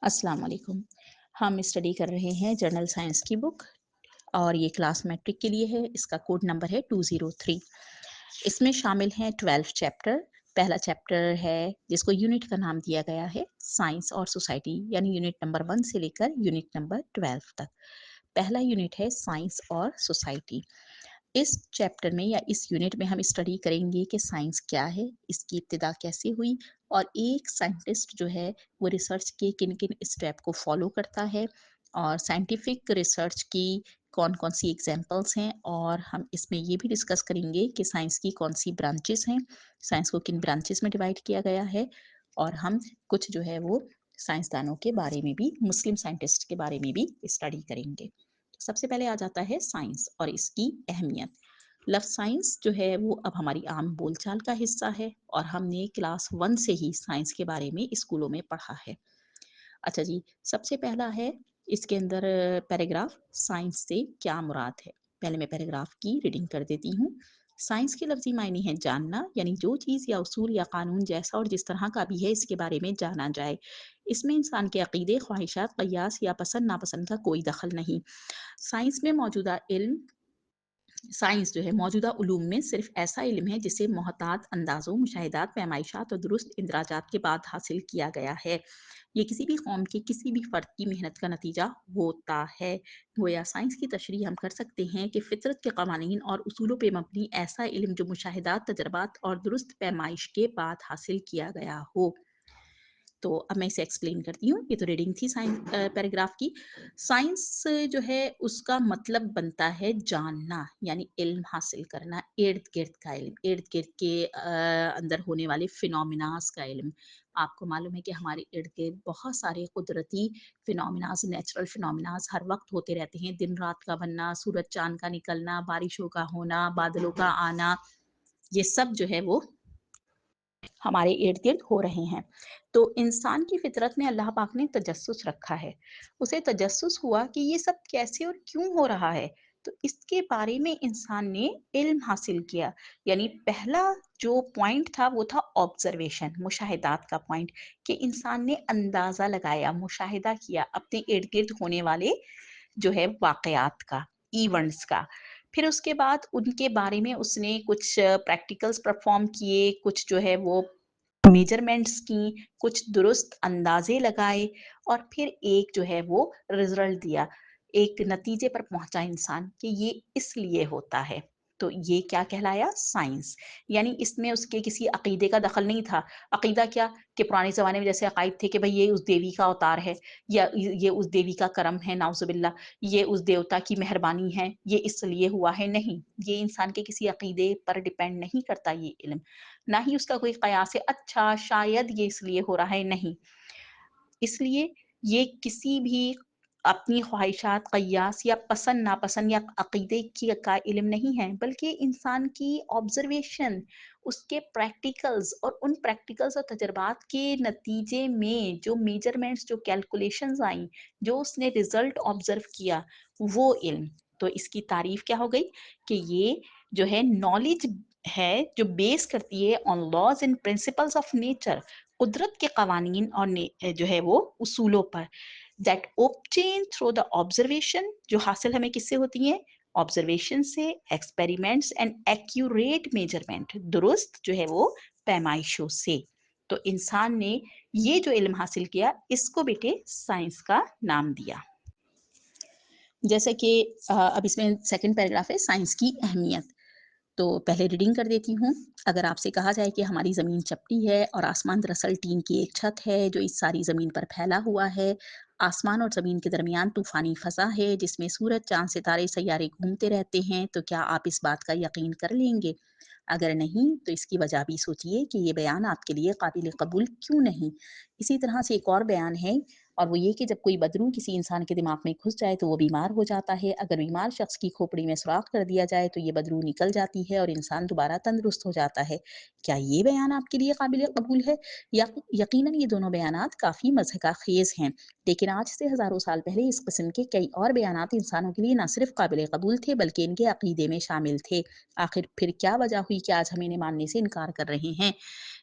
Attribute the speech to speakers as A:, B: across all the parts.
A: अस्सलाम वालेकुम। हम स्टडी कर रहे हैं जर्नल साइंस की बुक और ये क्लास मैट्रिक के लिए है। इसका कोड नंबर है 203। इसमें शामिल हैं 12 चैप्टर। पहला चैप्टर है जिसको यूनिट का नाम दिया गया है साइंस और सोसाइटी, यानी यूनिट नंबर 1 से लेकर यूनिट नंबर 12 तक। पहला यूनिट है साइंस और सोसाइटी। इस चैप्टर में या इस यूनिट में हम स्टडी करेंगे कि साइंस क्या है, इसकी इब्तिदा कैसे हुई और एक साइंटिस्ट जो है वो रिसर्च के किन-किन स्टेप को फॉलो करता है और साइंटिफिक रिसर्च की कौन-कौन सी एग्जांपल्स हैं, और हम इसमें ये भी डिस्कस करेंगे कि साइंस की कौन सी ब्रांचेस हैं, साइंस को किन ब्रांचेस में डिवाइड किया गया है, और हम कुछ जो है वो साइंसदानों के बारे में भी, मुस्लिम साइंटिस्ट के बारे में भी स्टडी करेंगे। सबसे पहले आ जाता है साइंस और इसकी अहमियत। लफ्ज़ साइंस जो है वो अब हमारी आम बोलचाल का हिस्सा है और हमने क्लास 1 से ही साइंस के बारे में स्कूलों में पढ़ा है। अच्छा जी, सबसे पहला है इसके अंदर पैराग्राफ, साइंस से क्या मुराद है। पहले मैं पैराग्राफ की रीडिंग कर देती हूँ। साइंस के लफ्ज़ी मायने हैं जानना, यानी जो चीज़ या उसूल या कानून जैसा और जिस तरह का भी है इसके बारे में जाना जाए। इसमें इंसान के अकीदे, ख्वाहिशात, क़यास या पसंद नापसंद का कोई दखल नहीं। साइंस में मौजूदा इल्म साइंस जो है मौजूदा उलूम में सिर्फ ऐसा इल्म है जिसे मोहतात अंदाज़ों, मुशाहिदात, पैमाइशात और दुरुस्त इंदराजात के बाद हासिल किया गया है। ये किसी भी कौम के किसी भी फ़र्द की मेहनत का नतीजा होता है। गोया साइंस की तशरीह हम कर सकते हैं कि फ़ितरत के कवानीन और उसूलों पे मबनी ऐसा इल्म जो मुशाहिदात, तजर्बात और दुरुस्त पैमाइश के बाद हासिल किया गया हो। तो अब मैं इसे एक्सप्लेन करती हूँ। ये तो रीडिंग थी पैराग्राफ की। साइंस जो है उसका मतलब बनता है जानना, यानी इल्म हासिल करना, इर्द-गिर्द का इल्म, इर्द-गिर्द के अंदर होने वाले फिनोमेनास का इल्म। आपको मालूम है कि हमारे इर्द-गिर्द बहुत सारे कुदरती फिनोमेनास, नेचुरल फिनोमेनास हर वक़्त होते रहते हैं। दिन-रात का बनना, सूरज-चाँद का निकलना, बारिशों का होना, बादलों का आना, ये सब जो है वो हमारे इर्द-गिर्द हो रहे हैं। तो इंसान की फ़ितरत में अल्लाह पाक ने तजस्सुस रखा है। उसे तजस्सुस हुआ कि ये सब कैसे और क्यों हो रहा है? तो इसके बारे में इंसान ने इल्म हासिल किया। यानी पहला जो पॉइंट था वो था ऑब्ज़र्वेशन, मुशाहिदात का पॉइंट, कि इंसान ने अंदाज़ा लगाया, मुशाहिदा किया अपने इर्द-गिर्द होने वाले जो है वाक़यात का, इवेंट्स का। फिर उसके बाद उनके बारे में उसने कुछ प्रैक्टिकल्स परफ़ॉर्म किए, कुछ जो है वो मेज़रमेंट्स की, कुछ दुरुस्त अंदाज़े लगाए और फिर एक जो है वो रिज़ल्ट दिया। एक नतीजे पर पहुँचा इंसान कि ये इसलिए होता है। तो ये क्या कहलाया? साइंस। यानी इसमें उसके किसी अक़ीदे का दख़ल नहीं था। अक़ीदा क्या? कि पुराने ज़माने में जैसे अक़ाइद थे कि भई ये उस देवी का अवतार है, या ये उस देवी का करम है, नाउज़ुबिल्लाह, ये उस देवता की मेहरबानी है, ये इसलिए हुआ है, नहीं। ये इंसान के किसी अक़ीदे पर डिपेंड नहीं करता ये इल्म। ना ही उसका कोई कयास है, अच्छा शायद ये इसलिए हो रहा है, नहीं। इसलिए ये किसी भी अपनी ख्वाहिशात, कयास या पसंद-नापसंद या अक़ीदे की का इल्म नहीं है, बल्कि इंसान की ऑब्ज़र्वेशन, उसके प्रैक्टिकल्स और उन प्रैक्टिकल्स और तजर्बात के नतीजे में जो मेज़रमेंट्स, जो कैलकुलेशंस आईं, जो उसने रिज़ल्ट ऑब्ज़र्व किया, वो इल्म। तो इसकी तारीफ़ क्या हो गई कि ये जो है नॉलेज है जो बेस करती है on laws and principles of nature, कुदरत के कवानीन और जो है वो उसूलों पर, that obtain through the observation, जो हासिल हमें किससे होती हैं? ऑब्जर्वेशन से, एक्सपेरिमेंट्स एंड एक्यूरेट मेजरमेंट, दुरुस्त जो है वो पैमाइशों से। तो इंसान ने ये जो इल्म हासिल किया, इसको बेटे साइंस का नाम दिया। जैसे कि अब इसमें सेकंड पैराग्राफ है साइंस की अहमियत। तो पहले रीडिंग कर देती हूँ। अगर आपसे कहा जाए कि हमारी ज़मीन चपटी है और आसमान दरअसल टीन की एक छत है जो इस सारी ज़मीन पर फैला हुआ है। आसमान और ज़मीन के दरमियान तूफ़ानी फ़ज़ा है जिसमें सूरज, चाँद, सितारे, सैयारे घूमते रहते हैं, तो क्या आप इस बात का यकीन कर लेंगे? अगर नहीं, तो इसकी वजह भी सोचिए कि ये बयान आपके लिए काबिल कबूल क्यों नहीं? इसी तरह से एक और बयान है, और वो ये कि जब कोई बदरू किसी इंसान के दिमाग में घुस जाए तो वो बीमार हो जाता है। अगर बीमार शख्स की खोपड़ी में सुराख कर दिया जाए तो ये बदरू निकल जाती है और इंसान दोबारा तंदुरुस्त हो जाता है। क्या ये बयान आपके लिए काबिल कबूल है? यकीनन ये दोनों बयानात काफ़ी मज़हक़ाख़ेज़ हैं, लेकिन आज से हज़ारों साल पहले इस किस्म के कई और बयानात इंसानों के लिए न सिर्फ़ काबिल कबूल थे बल्कि इनके अक़ीदे में शामिल थे। आखिर फिर क्या वजह हुई कि आज हम इन्हें मानने से इनकार कर रहे हैं?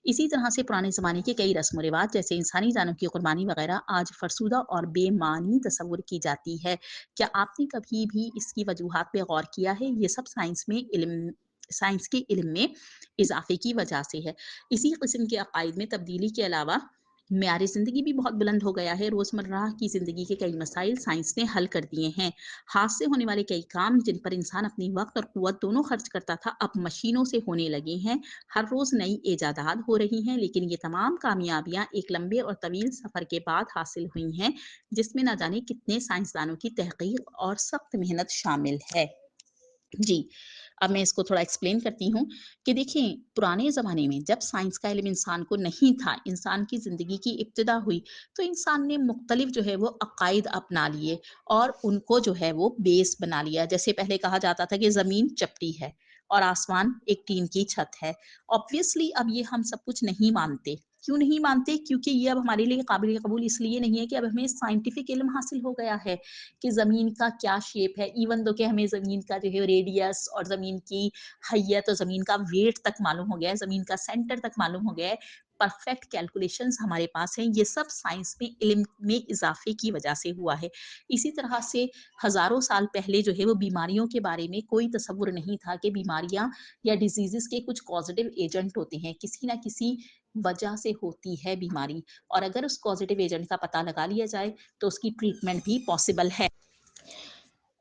A: इसी तरह से पुराने ज़माने के कई रस्म व रिवाज जैसे इंसानी जानों की कुर्बानी वगैरह आज फरसुदा और बेमानी तस्वुर की जाती है। क्या आपने कभी भी इसकी वजूहात पे गौर किया है? ये सब साइंस के इल्म में इज़ाफ़े की वजह से है। इसी किस्म के अकाइद में तब्दीली के अलावा मेयार ज़िंदगी भी बहुत बुलंद हो गया है। रोज़मर्रा की ज़िंदगी के कई मसाइल साइंस ने हल कर दिए हैं। हाथ से होने वाले कई काम जिन पर इंसान अपनी वक़्त और क़ुव्वत दोनों खर्च करता था, अब मशीनों से होने लगे हैं। हर रोज़ नई इजादात हो रही हैं, लेकिन ये तमाम कामयाबियाँ एक लंबे और तवील सफ़र के बाद हासिल हुई हैं, जिसमें ना जाने कितने साइंसदानों की तहक़ीक़ और सख्त मेहनत शामिल है। जी, अब मैं इसको थोड़ा एक्सप्लेन करती हूँ कि देखिए, पुराने ज़माने में जब साइंस का इल्म इंसान को नहीं था, इंसान की ज़िंदगी की इब्तिदा हुई, तो इंसान ने मुख्तलिफ जो है वो अक़ाइद अपना लिए और उनको जो है वो बेस बना लिया। जैसे पहले कहा जाता था कि ज़मीन चपटी है और आसमान एक टीन की छत है। ऑब्वियसली अब ये हम सब कुछ नहीं मानते। क्यों नहीं मानते? क्योंकि ये अब हमारे लिए काबिल कबूल इसलिए नहीं है कि अब हमें साइंटिफिक इल्म हासिल हो गया है कि ज़मीन का क्या शेप है। इवन दो कि हमें ज़मीन का जो है रेडियस और ज़मीन की हैयत और ज़मीन का वेट तक मालूम हो गया है, ज़मीन का सेंटर तक मालूम हो गया है। परफेक्ट कैलकुलेशंस हमारे पास हैं। ये सब साइंस में इल्म में इज़ाफ़े की वजह से हुआ है। इसी तरह से हज़ारों साल पहले जो है वो बीमारियों के बारे में कोई तसव्वुर नहीं था कि बीमारियाँ या डिज़ीज़ेज़ के कुछ कॉज़ेटिव एजेंट होते हैं। किसी न किसी वजह से होती है बीमारी और अगर उस कॉज़ेटिव एजेंट का पता लगा लिया जाए, तो उसकी ट्रीटमेंट भी पॉसिबल है।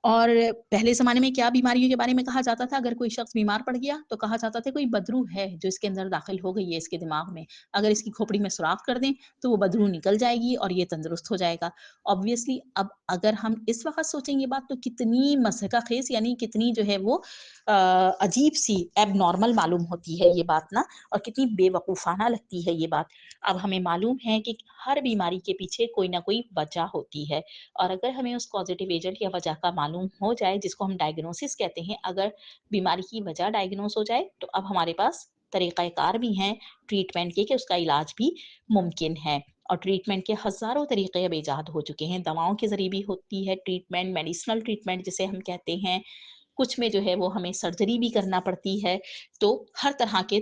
A: और पहले ज़माने में क्या बीमारियों के बारे में कहा जाता था, अगर कोई शख़्स बीमार पड़ गया, तो कहा जाता था कोई बदरू है जो इसके अंदर दाख़िल हो गई है इसके दिमाग में। अगर इसकी खोपड़ी में सुराख़ कर दें, तो वो बदरू निकल जाएगी और ये तंदुरुस्त हो जाएगा। ऑब्वियसली अब अगर हम इस वक़्त सोचेंगे बात तो कितनी मज़हक़ाख़ेज़ यानी कितनी जो है वो अजीब-सी एबनॉर्मल मालूम होती है ये बात ना और कितनी बेवकूफ़ाना लगती है ये बात। अब हमें मालूम है कि हर बीमारी के पीछे कोई न कोई वजह होती है और अगर हमें उस पॉज़िटिव एजेंट या वजह का मालूम हो जाए जिसको हम डायग्नोसिस कहते हैं, अगर बीमारी की वजह डायग्नोस हो जाए तो अब हमारे पास तरीक़ाकार भी हैं ट्रीटमेंट के कि उसका इलाज भी मुमकिन है और ट्रीटमेंट के हज़ारों तरीक़े अब ईजाद हो चुके हैं। दवाओं के ज़रिए भी होती है ट्रीटमेंट, मेडिसिनल ट्रीटमेंट जिसे हम कहते हैं। कुछ में जो है वो हमें सर्जरी भी करना पड़ती है। तो हर तरह के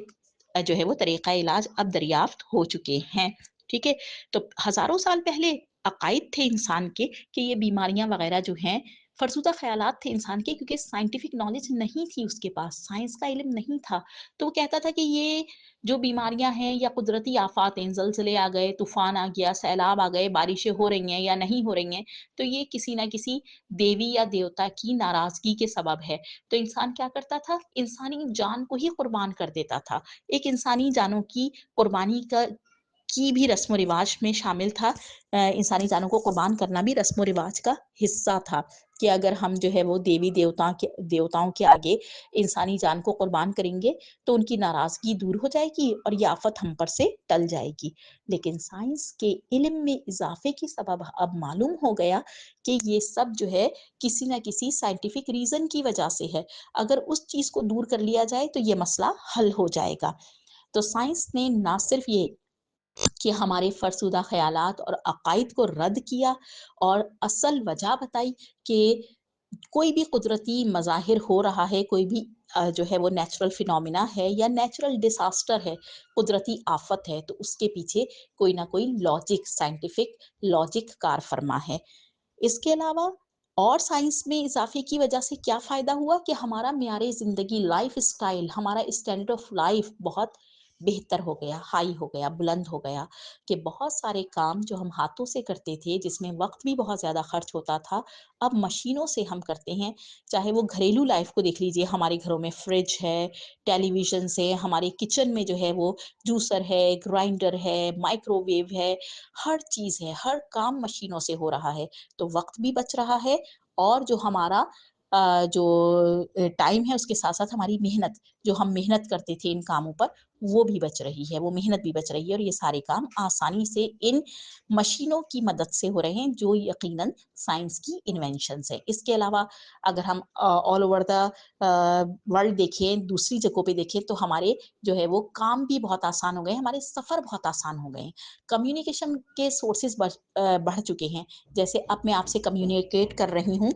A: जो है वो तरीक़ा इलाज अब दरियाफ़्त हो चुके हैं। ठीक है? तो हज़ारों साल पहले अक़ाइद थे इंसान के कि ये बीमारियाँ वग़ैरह जो हैं, फ़रज़ुदा ख़यालात थे इंसान के क्योंकि साइंटिफिक नॉलेज नहीं थी उसके पास, साइंस का इल्म नहीं था। तो वो कहता था कि ये जो बीमारियाँ हैं या कुदरती आफ़ात हैं, ज़लज़ले आ गए, तूफ़ान आ गया, सैलाब आ गए, बारिशें हो रही हैं या नहीं हो रही हैं, तो ये किसी न किसी देवी या देवता की नाराज़गी के सबब है। तो इंसान क्या करता था? इंसानी जान को ही कुर्बान कर देता था। एक इंसानी जानों की कुर्बानी की भी रस्म रिवाज में शामिल था। इंसानी जानों को कुर्बान करना भी रस्म रिवाज का हिस्सा था कि अगर हम जो है वो देवताओं के आगे इंसानी जान को कुर्बान करेंगे तो उनकी नाराज़गी दूर हो जाएगी और ये आफ़त हम पर से टल जाएगी। लेकिन साइंस के इल्म में इज़ाफ़े के सबब अब मालूम हो गया कि ये सब जो है किसी न किसी साइंटिफिक रीज़न की वजह से है। अगर उस चीज़ को दूर कर लिया जाए तो ये मसला हल हो जाएगा। तो साइंस ने ना सिर्फ़ ये कि हमारे फ़रसुदा ख़यालात और अक़ाइद को रद्द किया और असल वजह बताई कि कोई भी कुदरती मज़ाहिर हो रहा है, कोई भी जो है वो नेचुरल फिनोमिना है या नेचुरल डिज़ास्टर है, कुदरती आफ़त है, तो उसके पीछे कोई न कोई लॉजिक साइंटिफिक लॉजिक कार फ़रमा है। इसके अलावा और साइंस में इज़ाफ़े की वजह से क्या फ़ायदा हुआ कि हमारा मेयारे ज़िंदगी, लाइफ़स्टाइल, हमारा स्टैंडर्ड ऑफ़ लाइफ़ बहुत बेहतर हो गया, हाई हो गया, बुलंद हो गया कि बहुत सारे काम जो हम हाथों से करते थे, जिसमें वक़्त भी बहुत ज़्यादा खर्च होता था, अब मशीनों से हम करते हैं। चाहे वो घरेलू लाइफ़ को देख लीजिए, हमारे घरों में फ्रिज है, टेलीविज़न्स है, हमारे किचन में जो है वो जूसर है, ग्राइंडर है, माइक्रोवेव है, हर चीज़ है, हर काम मशीनों से हो रहा है। तो वक़्त भी बच रहा है और जो हमारा जो टाइम है उसके साथ-साथ हमारी मेहनत, जो हम मेहनत करते थे इन कामों पर, वो भी बच रही है, वो मेहनत भी बच रही है और ये सारे काम आसानी से इन मशीनों की मदद से हो रहे हैं, जो यकीनन साइंस की इन्वेंशन्स हैं। इसके अलावा अगर हम ऑल ओवर द वर्ल्ड देखें, दूसरी जगहों पे देखें, तो हमारे जो है वो काम भी बहुत आसान हो गए हैं, हमारे सफ़र बहुत आसान हो गए हैं। कम्युनिकेशन के सोर्सेज़ बढ़ चुके हैं। जैसे अब मैं आपसे कम्युनिकेट कर रही हूँ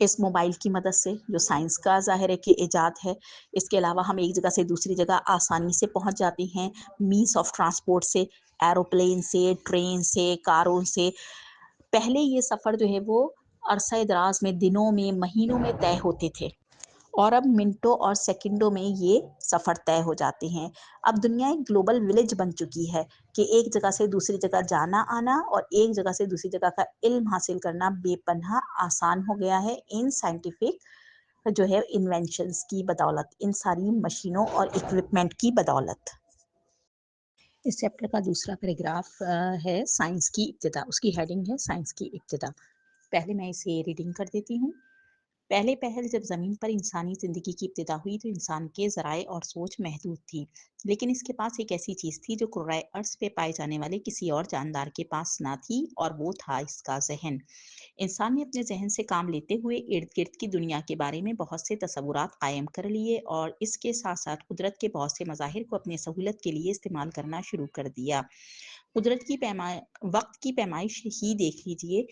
A: اس موبائل کی مدد سے جو سائنس کا ظاہر ہے کہ ایجاد ہے، اس کے علاوہ ہم ایک جگہ سے دوسری جگہ آسانی سے پہنچ جاتے ہیں، مینس آف ٹرانسپورٹ سے، ایروپلین سے، ٹرین سے، کاروں سے۔ پہلے یہ سفر جو ہے وہ عرصہ دراز میں، دنوں میں، مہینوں میں طے ہوتے تھے، اور اب منٹوں اور سیکنڈوں میں یہ سفر طے ہو جاتے ہیں۔ اب دنیا ایک گلوبل ولیج بن چکی ہے کہ ایک جگہ سے دوسری جگہ جانا آنا اور ایک جگہ سے دوسری جگہ کا علم حاصل کرنا بے پناہ آسان ہو گیا ہے ان سائنٹیفک جو ہے انوینشنز کی بدولت، ان ساری مشینوں اور اکوپمنٹ کی بدولت۔ اس چیپٹر کا دوسرا پیراگراف ہے سائنس کی ابتدا، اس کی ہیڈنگ ہے سائنس کی ابتدا۔ پہلے میں اسے ریڈنگ کر دیتی ہوں۔ پہلے پہل جب زمین پر انسانی زندگی کی ابتدا ہوئی تو انسان کے ذرائع اور سوچ محدود تھی، لیکن اس کے پاس ایک ایسی چیز تھی جو کرۂ ارض پہ پائے جانے والے کسی اور جاندار کے پاس نہ تھی، اور وہ تھا اس کا ذہن۔ انسان نے اپنے ذہن سے کام لیتے ہوئے ارد گرد کی دنیا کے بارے میں بہت سے تصورات قائم کر لیے، اور اس کے ساتھ ساتھ قدرت کے بہت سے مظاہر کو اپنے سہولت کے لیے استعمال کرنا شروع کر دیا۔ قدرت کی وقت کی پیمائش ہی دیکھ لیجئے۔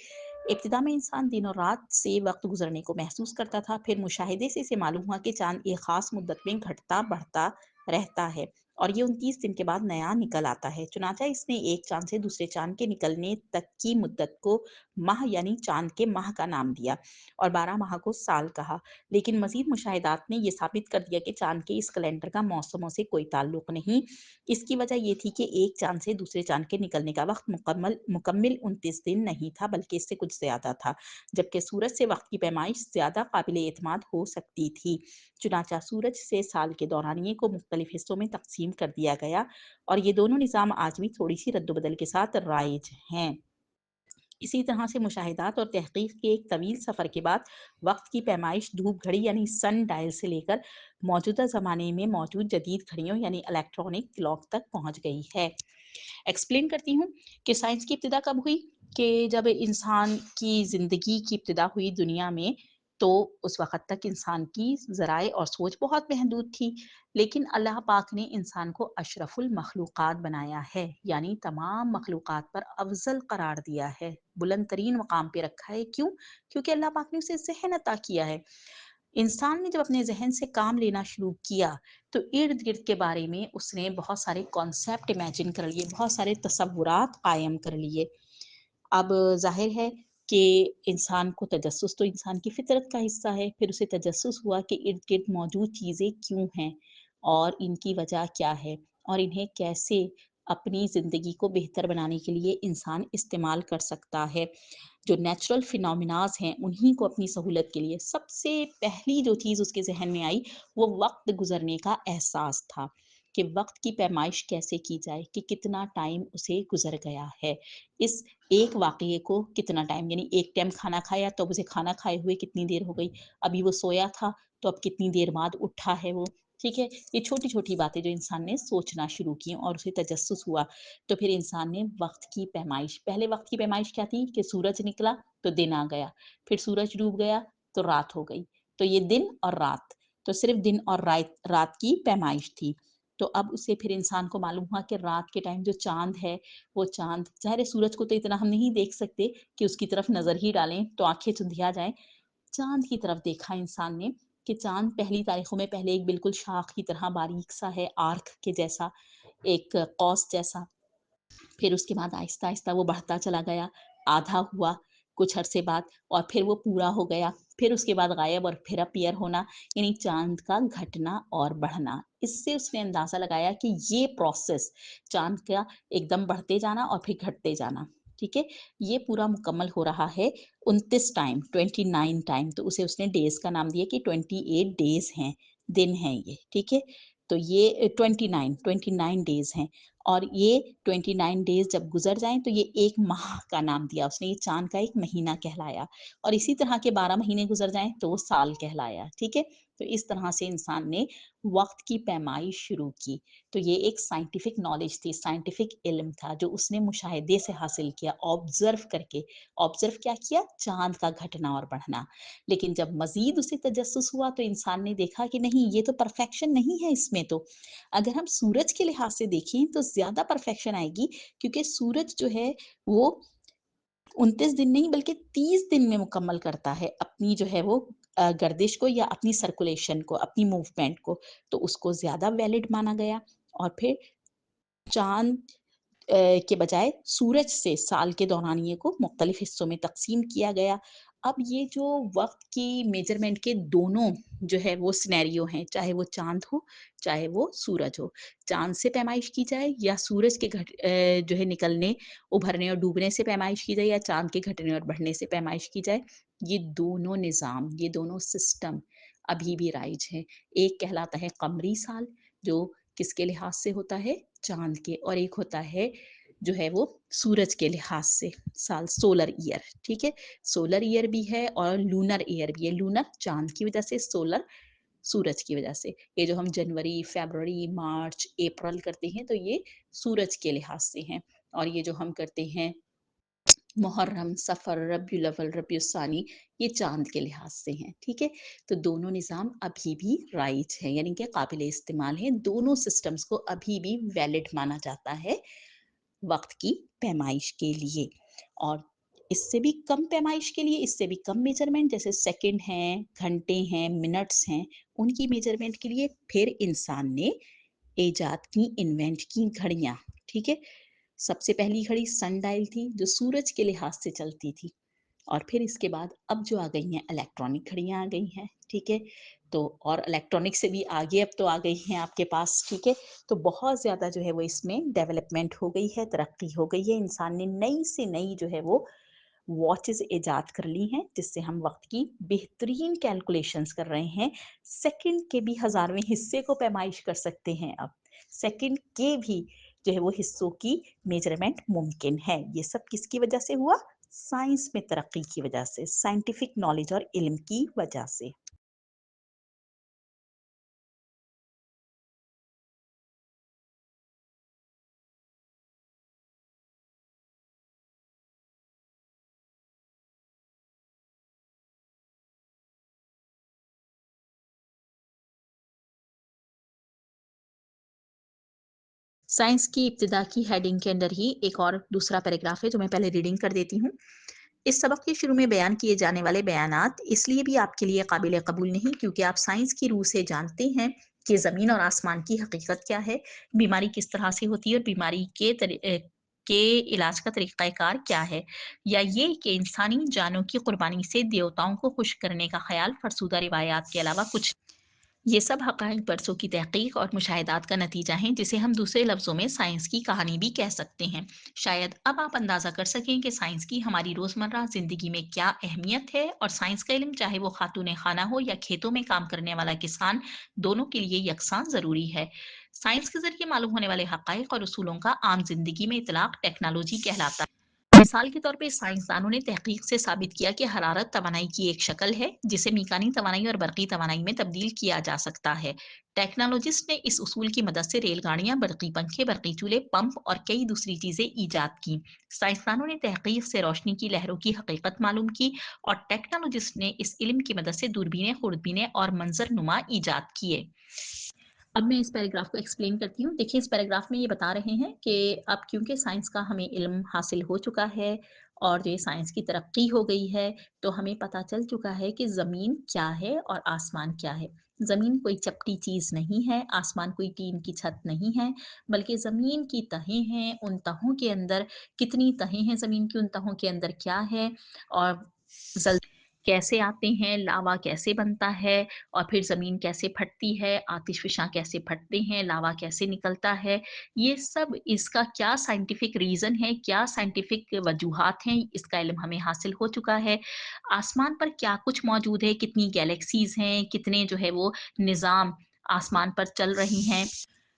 A: ابتدا میں انسان دن اور رات سے وقت گزرنے کو محسوس کرتا تھا، پھر مشاہدے سے اسے معلوم ہوا کہ چاند ایک خاص مدت میں گھٹتا بڑھتا رہتا ہے، اور یہ 29 دن کے بعد نیا نکل آتا ہے۔ چنانچہ اس نے ایک چاند سے دوسرے چاند کے نکلنے تک کی مدت کو ماہ یعنی چاند کے ماہ کا نام دیا، اور 12 ماہ کو سال کہا۔ لیکن مزید مشاہدات نے یہ ثابت کر دیا کہ چاند کے اس کیلنڈر کا موسموں سے کوئی تعلق نہیں۔ اس کی وجہ یہ تھی کہ ایک چاند سے دوسرے چاند کے نکلنے کا وقت مکمل 29 دن نہیں تھا، بلکہ اس سے کچھ زیادہ تھا، جبکہ سورج سے وقت کی پیمائش زیادہ قابل اعتماد ہو سکتی تھی۔ چنانچہ سورج سے سال کے دورانیے کو مختلف حصوں میں تقسیم کر دیا گیا، اور یہ دونوں نظام آج بھی تھوڑی سی رد و بدل کے ساتھ رائج ہیں۔ اسی طرح سے مشاہدات اور تحقیق کے ایک طویل سفر کے بعد وقت کی پیمائش دھوپ گھڑی یعنی سن ڈائل سے لے کر موجودہ زمانے میں موجود جدید گھڑیوں یعنی الیکٹرانک کلاک تک پہنچ گئی ہے۔ ایکسپلین کرتی ہوں کہ سائنس کی ابتدا کب ہوئی، کہ جب انسان کی زندگی کی ابتدا ہوئی دنیا میں، تو اس وقت تک انسان کی ذرائع اور سوچ بہت محدود تھی، لیکن اللہ پاک نے انسان کو اشرف المخلوقات بنایا ہے، یعنی تمام مخلوقات پر افضل قرار دیا ہے، بلند ترین مقام پہ رکھا ہے۔ کیوں؟ کیونکہ اللہ پاک نے اسے ذہن عطا کیا ہے۔ انسان نے جب اپنے ذہن سے کام لینا شروع کیا تو ارد گرد کے بارے میں اس نے بہت سارے کانسیپٹ امیجن کر لیے، بہت سارے تصورات قائم کر لیے۔ اب ظاہر ہے کہ انسان کو تجسس تو انسان کی فطرت کا حصہ ہے، پھر اسے تجسس ہوا کہ ارد گرد موجود چیزیں کیوں ہیں اور ان کی وجہ کیا ہے، اور انہیں کیسے اپنی زندگی کو بہتر بنانے کے لیے انسان استعمال کر سکتا ہے۔ جو نیچرل فینومیناز ہیں انہی کو اپنی سہولت کے لیے سب سے پہلی جو چیز اس کے ذہن میں آئی وہ وقت گزرنے کا احساس تھا، کہ وقت کی پیمائش کیسے کی جائے، کہ کتنا ٹائم اسے گزر گیا ہے، اس ایک واقعے کو کتنا ٹائم، یعنی ایک ٹائم کھانا کھایا تو اب اسے کھانا کھائے ہوئے کتنی دیر ہو گئی، ابھی وہ سویا تھا تو اب کتنی دیر بعد اٹھا ہے وہ، ٹھیک ہے۔ یہ چھوٹی چھوٹی باتیں جو انسان نے سوچنا شروع کی اور اسے تجسس ہوا، تو پھر انسان نے وقت کی پیمائش، پہلے وقت کی پیمائش کیا تھی کہ سورج نکلا تو دن آ گیا، پھر سورج ڈوب گیا تو رات ہو گئی، تو یہ دن اور رات، تو صرف دن اور رات کی پیمائش تھی۔ تو اب اسے پھر انسان کو معلوم ہوا کہ رات کے ٹائم جو چاند ہے وہ چاند، ظاہر ہے سورج کو تو اتنا ہم نہیں دیکھ سکتے کہ اس کی طرف نظر ہی ڈالیں تو آنکھیں چندھیا جائیں، چاند کی طرف دیکھا انسان نے کہ چاند پہلی تاریخوں میں پہلے ایک بالکل شاخ کی طرح باریک سا ہے، آرک کے جیسا، ایک قوس جیسا، پھر اس کے بعد آہستہ آہستہ وہ بڑھتا چلا گیا، آدھا ہوا کچھ عرصے بعد، اور پھر وہ پورا ہو گیا، پھر اس کے بعد غائب اور پھر اپیئر ہونا، یعنی چاند کا گھٹنا اور بڑھنا۔ اس سے اس نے اندازہ لگایا کہ یہ پروسیس چاند کا ایک دم بڑھتے جانا اور پھر گھٹتے جانا، ٹھیک ہے، یہ پورا مکمل ہو رہا ہے 29 ٹائم، 29 ٹائم، تو اسے اس نے ڈیز کا نام دیا کہ 28 ڈیز ہیں، دن ہیں یہ، ٹھیک ہے۔ تو یہ 29 ڈیز ہیں، اور یہ 29 ڈیز جب گزر جائیں تو یہ ایک ماہ کا نام دیا اس نے، یہ چاند کا ایک مہینہ کہلایا، اور اسی طرح کے 12 مہینے گزر جائیں تو وہ سال کہلایا، ٹھیک ہے۔ تو اس طرح سے انسان نے وقت کی پیمائش شروع کی، تو یہ ایک سائنٹیفک نالج تھی، سائنٹیفک علم تھا جو اس نے مشاہدے سے حاصل کیا، آبزرو کر کے، آبزرو کیا کیا، چاند کا گھٹنا اور بڑھنا۔ لیکن جب مزید اسے تجسس ہوا تو انسان نے دیکھا کہ نہیں، یہ تو پرفیکشن نہیں ہے اس میں، تو اگر ہم سورج کے لحاظ سے دیکھیں تو زیادہ پرفیکشن آئے گی، کیونکہ سورج جو ہے وہ 29 दिन नहीं बल्कि 30 दिन में मुकम्मल करता है अपनी जो है वो गर्दिश को या अपनी सर्कुलेशन को, अपनी मूवमेंट को, तो उसको ज़्यादा वैलिड माना गया। और फिर चाँद के बजाय सूरज से साल के दौरानिये को मुख्तलिफ हिस्सों में तक़सीम किया गया। अब ये जो वक़्त की मेज़रमेंट के दोनों जो है वो सिनेरियो हैं, चाहे वो चाँद हो, चाहे वो सूरज हो। चाँद से पैमाइश की जाए या सूरज के जो है निकलने, उभरने और डूबने से पैमाइश की जाए या चाँद के घटने और बढ़ने से पैमाइश की जाए, ये दोनों निज़ाम, ये दोनों सिस्टम अभी भी राइज हैं। एक कहलाता है कमरी साल, जो किसके लिहाज से होता है? चाँद के, और एक होता है जो है वो सूरज के लिहाज से साल, सोलर ईयर, ठीक है? सोलर ईयर भी है और लूनर ईयर भी है। लूनर चाँद की वजह से, सोलर सूरज की वजह से। ये जो हम जनवरी, फ़रवरी, मार्च, अप्रैल करते हैं तो ये सूरज के लिहाज से हैं, और ये जो हम करते हैं मुहर्रम, सफ़र, रबीउल अव्वल, रबीउल सानी, ये चाँद के लिहाज से हैं, ठीक है? तो दोनों निज़ाम अभी भी राइज हैं, यानी कि काबिल इस्तेमाल हैं। दोनों सिस्टम्स को अभी भी वैलिड माना जाता है वक़्त की पैमाइश के लिए। और इससे भी कम पैमाइश के लिए, इससे भी कम मेज़रमेंट, जैसे सेकंड हैं, घंटे हैं, मिनट्स हैं, उनकी मेज़रमेंट के लिए फिर इंसान ने इजाद की, इन्वेंट की घड़ियाँ, ठीक है? सबसे पहली घड़ी सनडायल थी, जो सूरज के लिहाज से चलती थी। और फिर इसके बाद अब जो आ गई हैं इलेक्ट्रॉनिक घड़ियाँ आ गई हैं, ठीक है? तो और इलेक्ट्रॉनिक से भी आगे अब तो आ गई हैं आपके पास, ठीक है? तो बहुत ज़्यादा जो है वो इसमें डेवलपमेंट हो गई है, तरक्की हो गई है। इंसान ने नई से नई जो है वो वॉचेज़ इजाद कर ली हैं, जिससे हम वक़्त की बेहतरीन कैलकुलेशंस कर रहे हैं। सेकंड के भी हज़ारवें हिस्से को पैमाइश कर सकते हैं अब। सेकंड के भी जो है वो हिस्सों की मेज़रमेंट मुमकिन है। ये सब किसकी वजह से हुआ? साइंस में तरक्की की वजह से, साइंटिफिक नॉलेज और इल्म की वजह से। साइंस की इब्तिदा की हेडिंग के अंदर ही एक और दूसरा पैराग्राफ है जो मैं पहले रीडिंग कर देती हूँ। इस सबक के शुरू में बयान किए जाने वाले बयानात इसलिए भी आपके लिए काबिल कबूल नहीं क्योंकि आप साइंस की रूह से जानते हैं कि ज़मीन और आसमान की हकीकत क्या है, बीमारी किस तरह से होती है और बीमारी के इलाज का तरीक़ाकार क्या है, या ये कि इंसानी जानों की कुर्बानी से देवताओं को खुश करने का ख़्याल फ़रसूदा रिवायात के अलावा कुछ। ये सब हक़ाइक़ बरसों की तहक़ीक़ और मुशाहिदात का नतीजा है जिसे हम दूसरे लफ्ज़ों में साइंस की कहानी भी कह सकते हैं। शायद अब आप अंदाज़ा कर सकें कि साइंस की हमारी रोज़मर्रा ज़िंदगी में क्या अहमियत है, और साइंस का इल्म चाहे वो खातून खाना हो या खेतों में काम करने वाला किसान, दोनों के लिए यकसां ज़रूरी है। साइंस के ज़रिए मालूम होने वाले हक़ाइक़ और उसूलों का आम ज़िंदगी में इतलाक़ टेक्नोलॉजी कहलाता है। मिसाल के तौर पे साइंसदानों ने तहकीक से साबित किया कि हरारत तवानाई की एक शक्ल है जिसे मीकानी तवानाई और बरकी तवानाई में तब्दील किया जा सकता है। टेक्नोलॉजिस्ट ने इस उसूल की मदद से रेलगाड़ियां, बरकी पंखे, बरकी चूल्हे, पंप और कई दूसरी चीजें ईजाद की। साइंसदानों ने तहकीक से रोशनी की लहरों की हकीकत मालूम की और टेक्नोलॉजिस्ट ने इस इल्म की मदद से दूरबीनें, खुर्दबीनें और मंजर नुमा ईजाद किए। अब मैं इस पैराग्राफ को एक्सप्लेन करती हूँ। देखिए, इस पैराग्राफ में ये बता रहे हैं कि अब क्योंकि साइंस का हमें इल्म हासिल हो चुका है और ये साइंस की तरक्की हो गई है, तो हमें पता चल चुका है कि ज़मीन क्या है और आसमान क्या है। ज़मीन कोई चपटी चीज़ नहीं है, आसमान कोई टीन की छत नहीं है, बल्कि ज़मीन की तहें हैं। उन तहों के अंदर कितनी तहें हैं ज़मीन की, उन तहों के अंदर क्या है, और ज़ल कैसे आते हैं, लावा कैसे बनता है, और फिर ज़मीन कैसे फटती है, आतिशफ़शां कैसे फटते हैं, लावा कैसे निकलता है, ये सब इसका क्या साइंटिफ़िक रीज़न है, क्या साइंटिफ़िक वजूहात हैं, इसका इल्म हमें हासिल हो चुका है। आसमान पर क्या कुछ मौजूद है, कितनी गैलेक्सीज़ हैं, कितने जो है वो निज़ाम आसमान पर चल रही हैं।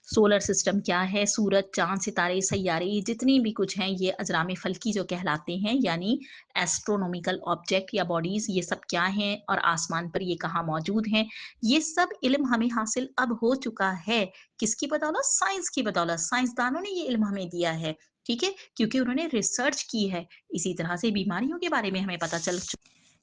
A: सोलर सिस्टम क्या है, सूरज, चाँद, सितारे, सैयारे, ये जितनी भी कुछ हैं, ये अजराम फ़ल्की जो कहलाते हैं, यानी एस्ट्रोनॉमिकल ऑब्जेक्ट या बॉडीज़, ये सब क्या हैं और आसमान पर ये कहाँ मौजूद हैं। ये सब इल्म हमें हासिल अब हो चुका है। किसकी बदौलत? साइंस की बदौलत। साइंसदानों ने ये इल्म हमें दिया है, ठीक है? क्योंकि उन्होंने रिसर्च की है। इसी तरह से बीमारियों के बारे में हमें पता चल चु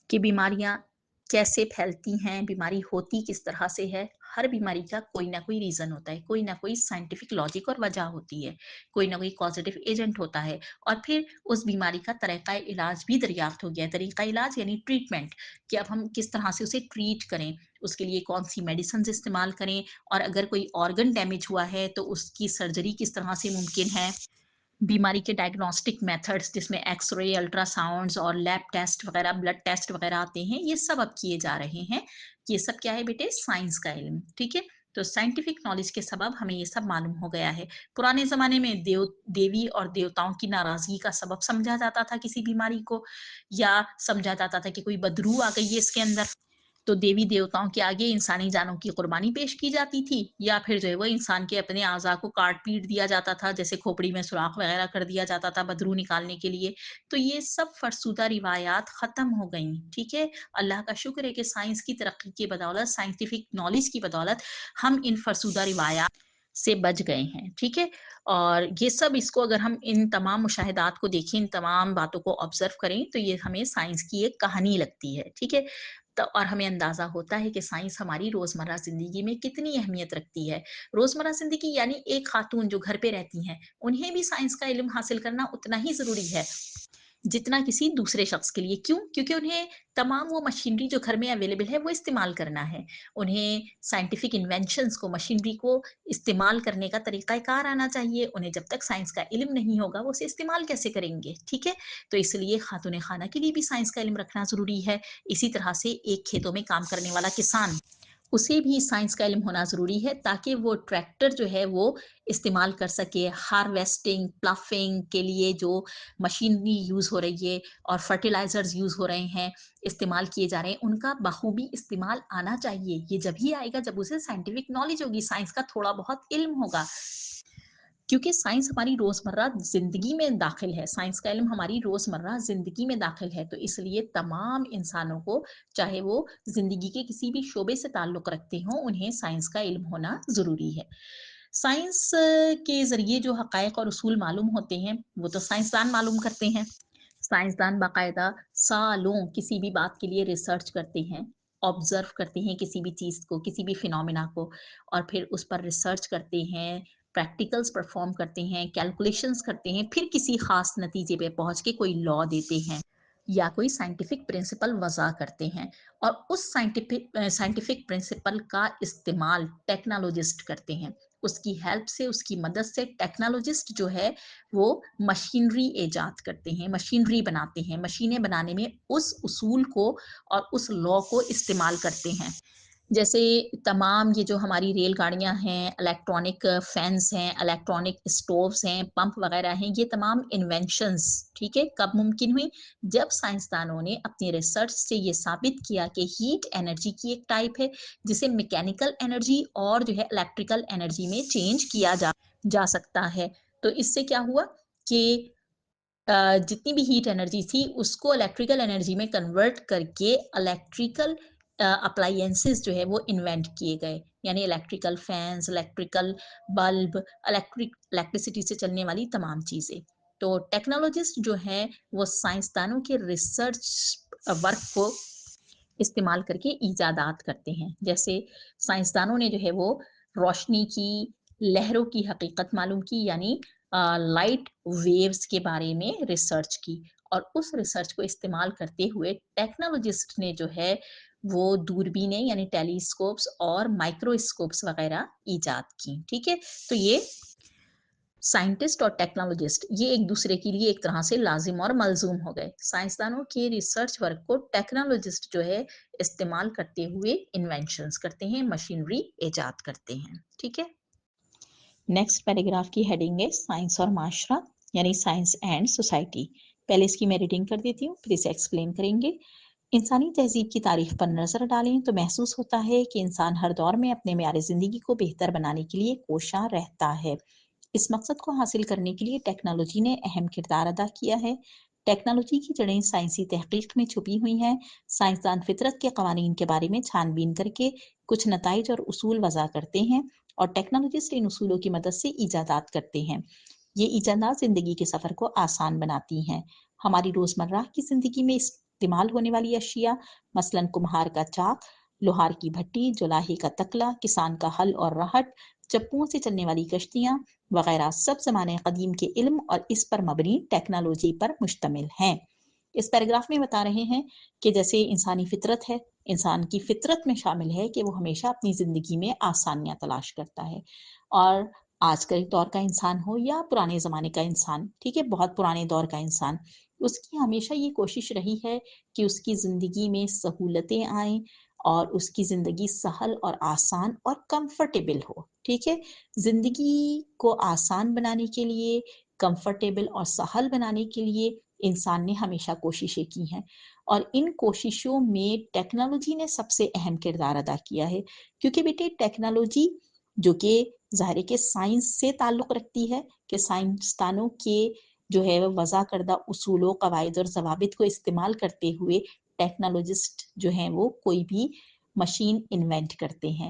A: कि बीमारियाँ کیسے پھیلتی ہیں، بیماری ہوتی کس طرح سے ہے. ہر بیماری کا کوئی نہ کوئی ریزن ہوتا ہے، کوئی نہ کوئی سائنٹیفک لاجک اور وجہ ہوتی ہے، کوئی نہ کوئی کازیٹیو ایجنٹ ہوتا ہے، اور پھر اس بیماری کا طریقہ علاج بھی دریافت ہو گیا ہے. طریقہ علاج یعنی ٹریٹمنٹ، کہ اب ہم کس طرح سے اسے ٹریٹ کریں، اس کے لیے کون سی میڈیسنز استعمال کریں، اور اگر کوئی آرگن ڈیمیج ہوا ہے تو اس کی سرجری کس طرح سے ممکن ہے. بیماری کے ڈائگنوسٹک میتھڈز جس میں ایکس رے، الٹرا ساؤنڈز اور لیب ٹیسٹ وغیرہ، بلڈ ٹیسٹ وغیرہ آتے ہیں، یہ سب اب کیے جا رہے ہیں. یہ سب کیا ہے بیٹے؟ سائنس کا علم. ٹھیک ہے، تو سائنٹیفک نالج کے سبب ہمیں یہ سب معلوم ہو گیا ہے. پرانے زمانے میں دیوی اور دیوتاؤں کی ناراضگی کا سبب سمجھا جاتا تھا کسی بیماری کو، یا سمجھا جاتا تھا کہ کوئی بدروح آ گئی ہے اس کے اندر، تو دیوی دیوتاؤں کے آگے انسانی جانوں کی قربانی پیش کی جاتی تھی، یا پھر جو ہے وہ انسان کے اپنے اعضاء کو کاٹ پیٹ دیا جاتا تھا، جیسے کھوپڑی میں سوراخ وغیرہ کر دیا جاتا تھا بدروح نکالنے کے لیے. تو یہ سب فرسودہ روایات ختم ہو گئیں. ٹھیک ہے، اللہ کا شکر ہے کہ سائنس کی ترقی کی بدولت، سائنٹیفک نالج کی بدولت ہم ان فرسودہ روایات سے بچ گئے ہیں. ٹھیک ہے، اور یہ سب، اس کو اگر ہم ان تمام مشاہدات کو دیکھیں، ان تمام باتوں کو آبزرو کریں، تو یہ ہمیں سائنس کی ایک کہانی لگتی ہے. ٹھیک ہے، تو اور ہمیں اندازہ ہوتا ہے کہ سائنس ہماری روزمرہ زندگی میں کتنی اہمیت رکھتی ہے. روزمرہ زندگی یعنی ایک خاتون جو گھر پہ رہتی ہیں، انہیں بھی سائنس کا علم حاصل کرنا اتنا ہی ضروری ہے جتنا کسی دوسرے شخص کے لیے. کیوں؟ کیونکہ انہیں تمام وہ مشینری جو گھر میں اویلیبل ہے وہ استعمال کرنا ہے. انہیں سائنٹیفک انوینشنز کو، مشینری کو استعمال کرنے کا طریقہ کار آنا چاہیے. انہیں جب تک سائنس کا علم نہیں ہوگا وہ اسے استعمال کیسے کریں گے؟ ٹھیک ہے، تو اس لیے خاتون خانہ کے لیے بھی سائنس کا علم رکھنا ضروری ہے. اسی طرح سے ایک کھیتوں میں کام کرنے والا کسان، اسے بھی سائنس کا علم ہونا ضروری ہے تاکہ وہ ٹریکٹر جو ہے وہ استعمال کر سکے. ہارویسٹنگ، پلافنگ کے لیے جو مشینری یوز ہو رہی ہے اور فرٹیلائزرز یوز ہو رہے ہیں، استعمال کیے جا رہے ہیں، ان کا بخوبی استعمال آنا چاہیے. یہ جب ہی آئے گا جب اسے سائنٹیفک نالج ہوگی، سائنس کا تھوڑا بہت علم ہوگا. کیونکہ سائنس ہماری روزمرہ زندگی میں داخل ہے، سائنس کا علم ہماری روزمرہ زندگی میں داخل ہے. تو اس لیے تمام انسانوں کو، چاہے وہ زندگی کے کسی بھی شعبے سے تعلق رکھتے ہوں، انہیں سائنس کا علم ہونا ضروری ہے. سائنس کے ذریعے جو حقائق اور اصول معلوم ہوتے ہیں وہ تو سائنسدان معلوم کرتے ہیں. سائنسدان باقاعدہ سالوں کسی بھی بات کے لیے ریسرچ کرتے ہیں، آبزرو کرتے ہیں کسی بھی چیز کو، کسی بھی فینومینا کو، اور پھر اس پر ریسرچ کرتے ہیں، پریکٹیکلز پرفارم کرتے ہیں، کیلکولیشنز کرتے ہیں، پھر کسی خاص نتیجے پہ پہنچ کے کوئی لا دیتے ہیں یا کوئی سائنٹیفک پرنسپل وضع کرتے ہیں. اور اس سائنٹیفک پرنسپل کا استعمال ٹیکنالوجسٹ کرتے ہیں. اس کی ہیلپ سے، اس کی مدد سے ٹیکنالوجسٹ جو ہے وہ مشینری ایجاد کرتے ہیں، مشینری بناتے ہیں. مشینیں بنانے میں اس اصول کو اور اس لا کو استعمال کرتے ہیں. جیسے تمام یہ جو ہماری ریل گاڑیاں ہیں، الیکٹرانک فینس ہیں، الیکٹرانک اسٹووز ہیں، پمپ وغیرہ ہیں، یہ تمام انوینشنز ٹھیک ہے کب ممکن ہوئی؟ جب سائنسدانوں نے اپنی ریسرچ سے یہ ثابت کیا کہ ہیٹ انرجی کی ایک ٹائپ ہے جسے میکینیکل انرجی اور جو ہے الیکٹریکل انرجی میں چینج کیا جا سکتا ہے. تو اس سے کیا ہوا کہ جتنی بھی ہیٹ انرجی تھی اس کو الیکٹریکل انرجی میں کنورٹ کر کے الیکٹریکل اپلائنسز جو ہے وہ انوینٹ کیے گئے. یعنی electrical fans, electrical bulb, electricity سے چلنے والی تمام چیزیں. تو ٹیکنالوجسٹ جو ہیں وہ سائنسدانوں کے ریسرچ ورک کو استعمال کر کے ایجادات کرتے ہیں. جیسے سائنسدانوں نے جو ہے وہ روشنی کی لہروں کی حقیقت معلوم کی، یعنی لائٹ ویوز کے بارے میں ریسرچ کی، اور اس ریسرچ کو استعمال کرتے ہوئے ٹیکنالوجسٹ نے جو ہے وہ دوربینیں یعنی ٹیلیسکوپس اور مائکروسکوپس وغیرہ ایجاد کی. ٹھیک ہے، تو یہ سائنٹسٹ اور ٹیکنالوجسٹ یہ ایک دوسرے کے لیے ایک طرح سے لازم اور ملزوم ہو گئے. سائنسدانوں کے ریسرچ ورک کو ٹیکنالوجسٹ جو ہے استعمال کرتے ہوئے انوینشنز کرتے ہیں، مشینری ایجاد کرتے ہیں. ٹھیک ہے، نیکسٹ پیراگراف کی ہیڈنگ ہے سائنس اور معاشرہ، یعنی سائنس اینڈ سوسائٹی. پہلے اس کی میں ریڈنگ کر دیتی ہوں، پھر اسے ایکسپلین کریں گے. انسانی تہذیب کی تاریخ پر نظر ڈالیں تو محسوس ہوتا ہے کہ انسان ہر دور میں اپنے معیار زندگی کو بہتر بنانے کے لیے کوشاں رہتا ہے. اس مقصد کو حاصل کرنے کے لیے ٹیکنالوجی نے اہم کردار ادا کیا ہے. ٹیکنالوجی کی جڑیں سائنسی تحقیق میں چھپی ہوئی ہیں. سائنسدان فطرت کے قوانین کے بارے میں چھان بین کر کے کچھ نتائج اور اصول وضع کرتے ہیں، اور ٹیکنالوجسٹ ان اصولوں کی مدد سے ایجادات کرتے ہیں. یہ ایجادات زندگی کے سفر کو آسان بناتی ہیں. ہماری روزمرہ کی زندگی میں اس استعمال ہونے والی اشیاء مثلاً کمہار کا چاک، لوہار کی بھٹی، جولاہے کا تکلا، کسان کا ہل اور راہٹ، چپوؤں سے چلنے والی کشتیاں وغیرہ سب زمانہ قدیم کے علم اور اس پر مبنی ٹیکنالوجی پر مشتمل ہیں۔ اس پیراگراف میں بتا رہے ہیں کہ جیسے انسانی فطرت ہے، انسان کی فطرت میں شامل ہے کہ وہ ہمیشہ اپنی زندگی میں آسانیاں تلاش کرتا ہے، اور آج کے دور کا انسان ہو یا پرانے زمانے کا انسان، ٹھیک ہے، بہت پرانے دور کا انسان، اس کی ہمیشہ یہ کوشش رہی ہے کہ اس کی زندگی میں سہولتیں آئیں اور اس کی زندگی سہل اور آسان اور کمفرٹیبل ہو، ٹھیک ہے۔ زندگی کو آسان بنانے کے لیے، کمفرٹیبل اور سہل بنانے کے لیے انسان نے ہمیشہ کوششیں کی ہیں، اور ان کوششوں میں ٹیکنالوجی نے سب سے اہم کردار ادا کیا ہے، کیونکہ بیٹے ٹیکنالوجی جو کہ ظاہر ہے کہ سائنس سے تعلق رکھتی ہے، کہ سائنسدانوں کے جو ہے وضع کردہ اصول و قواعد اور ضوابط کو استعمال کرتے ہوئے ٹیکنالوجسٹ جو ہیں وہ کوئی بھی مشین انوینٹ کرتے ہیں،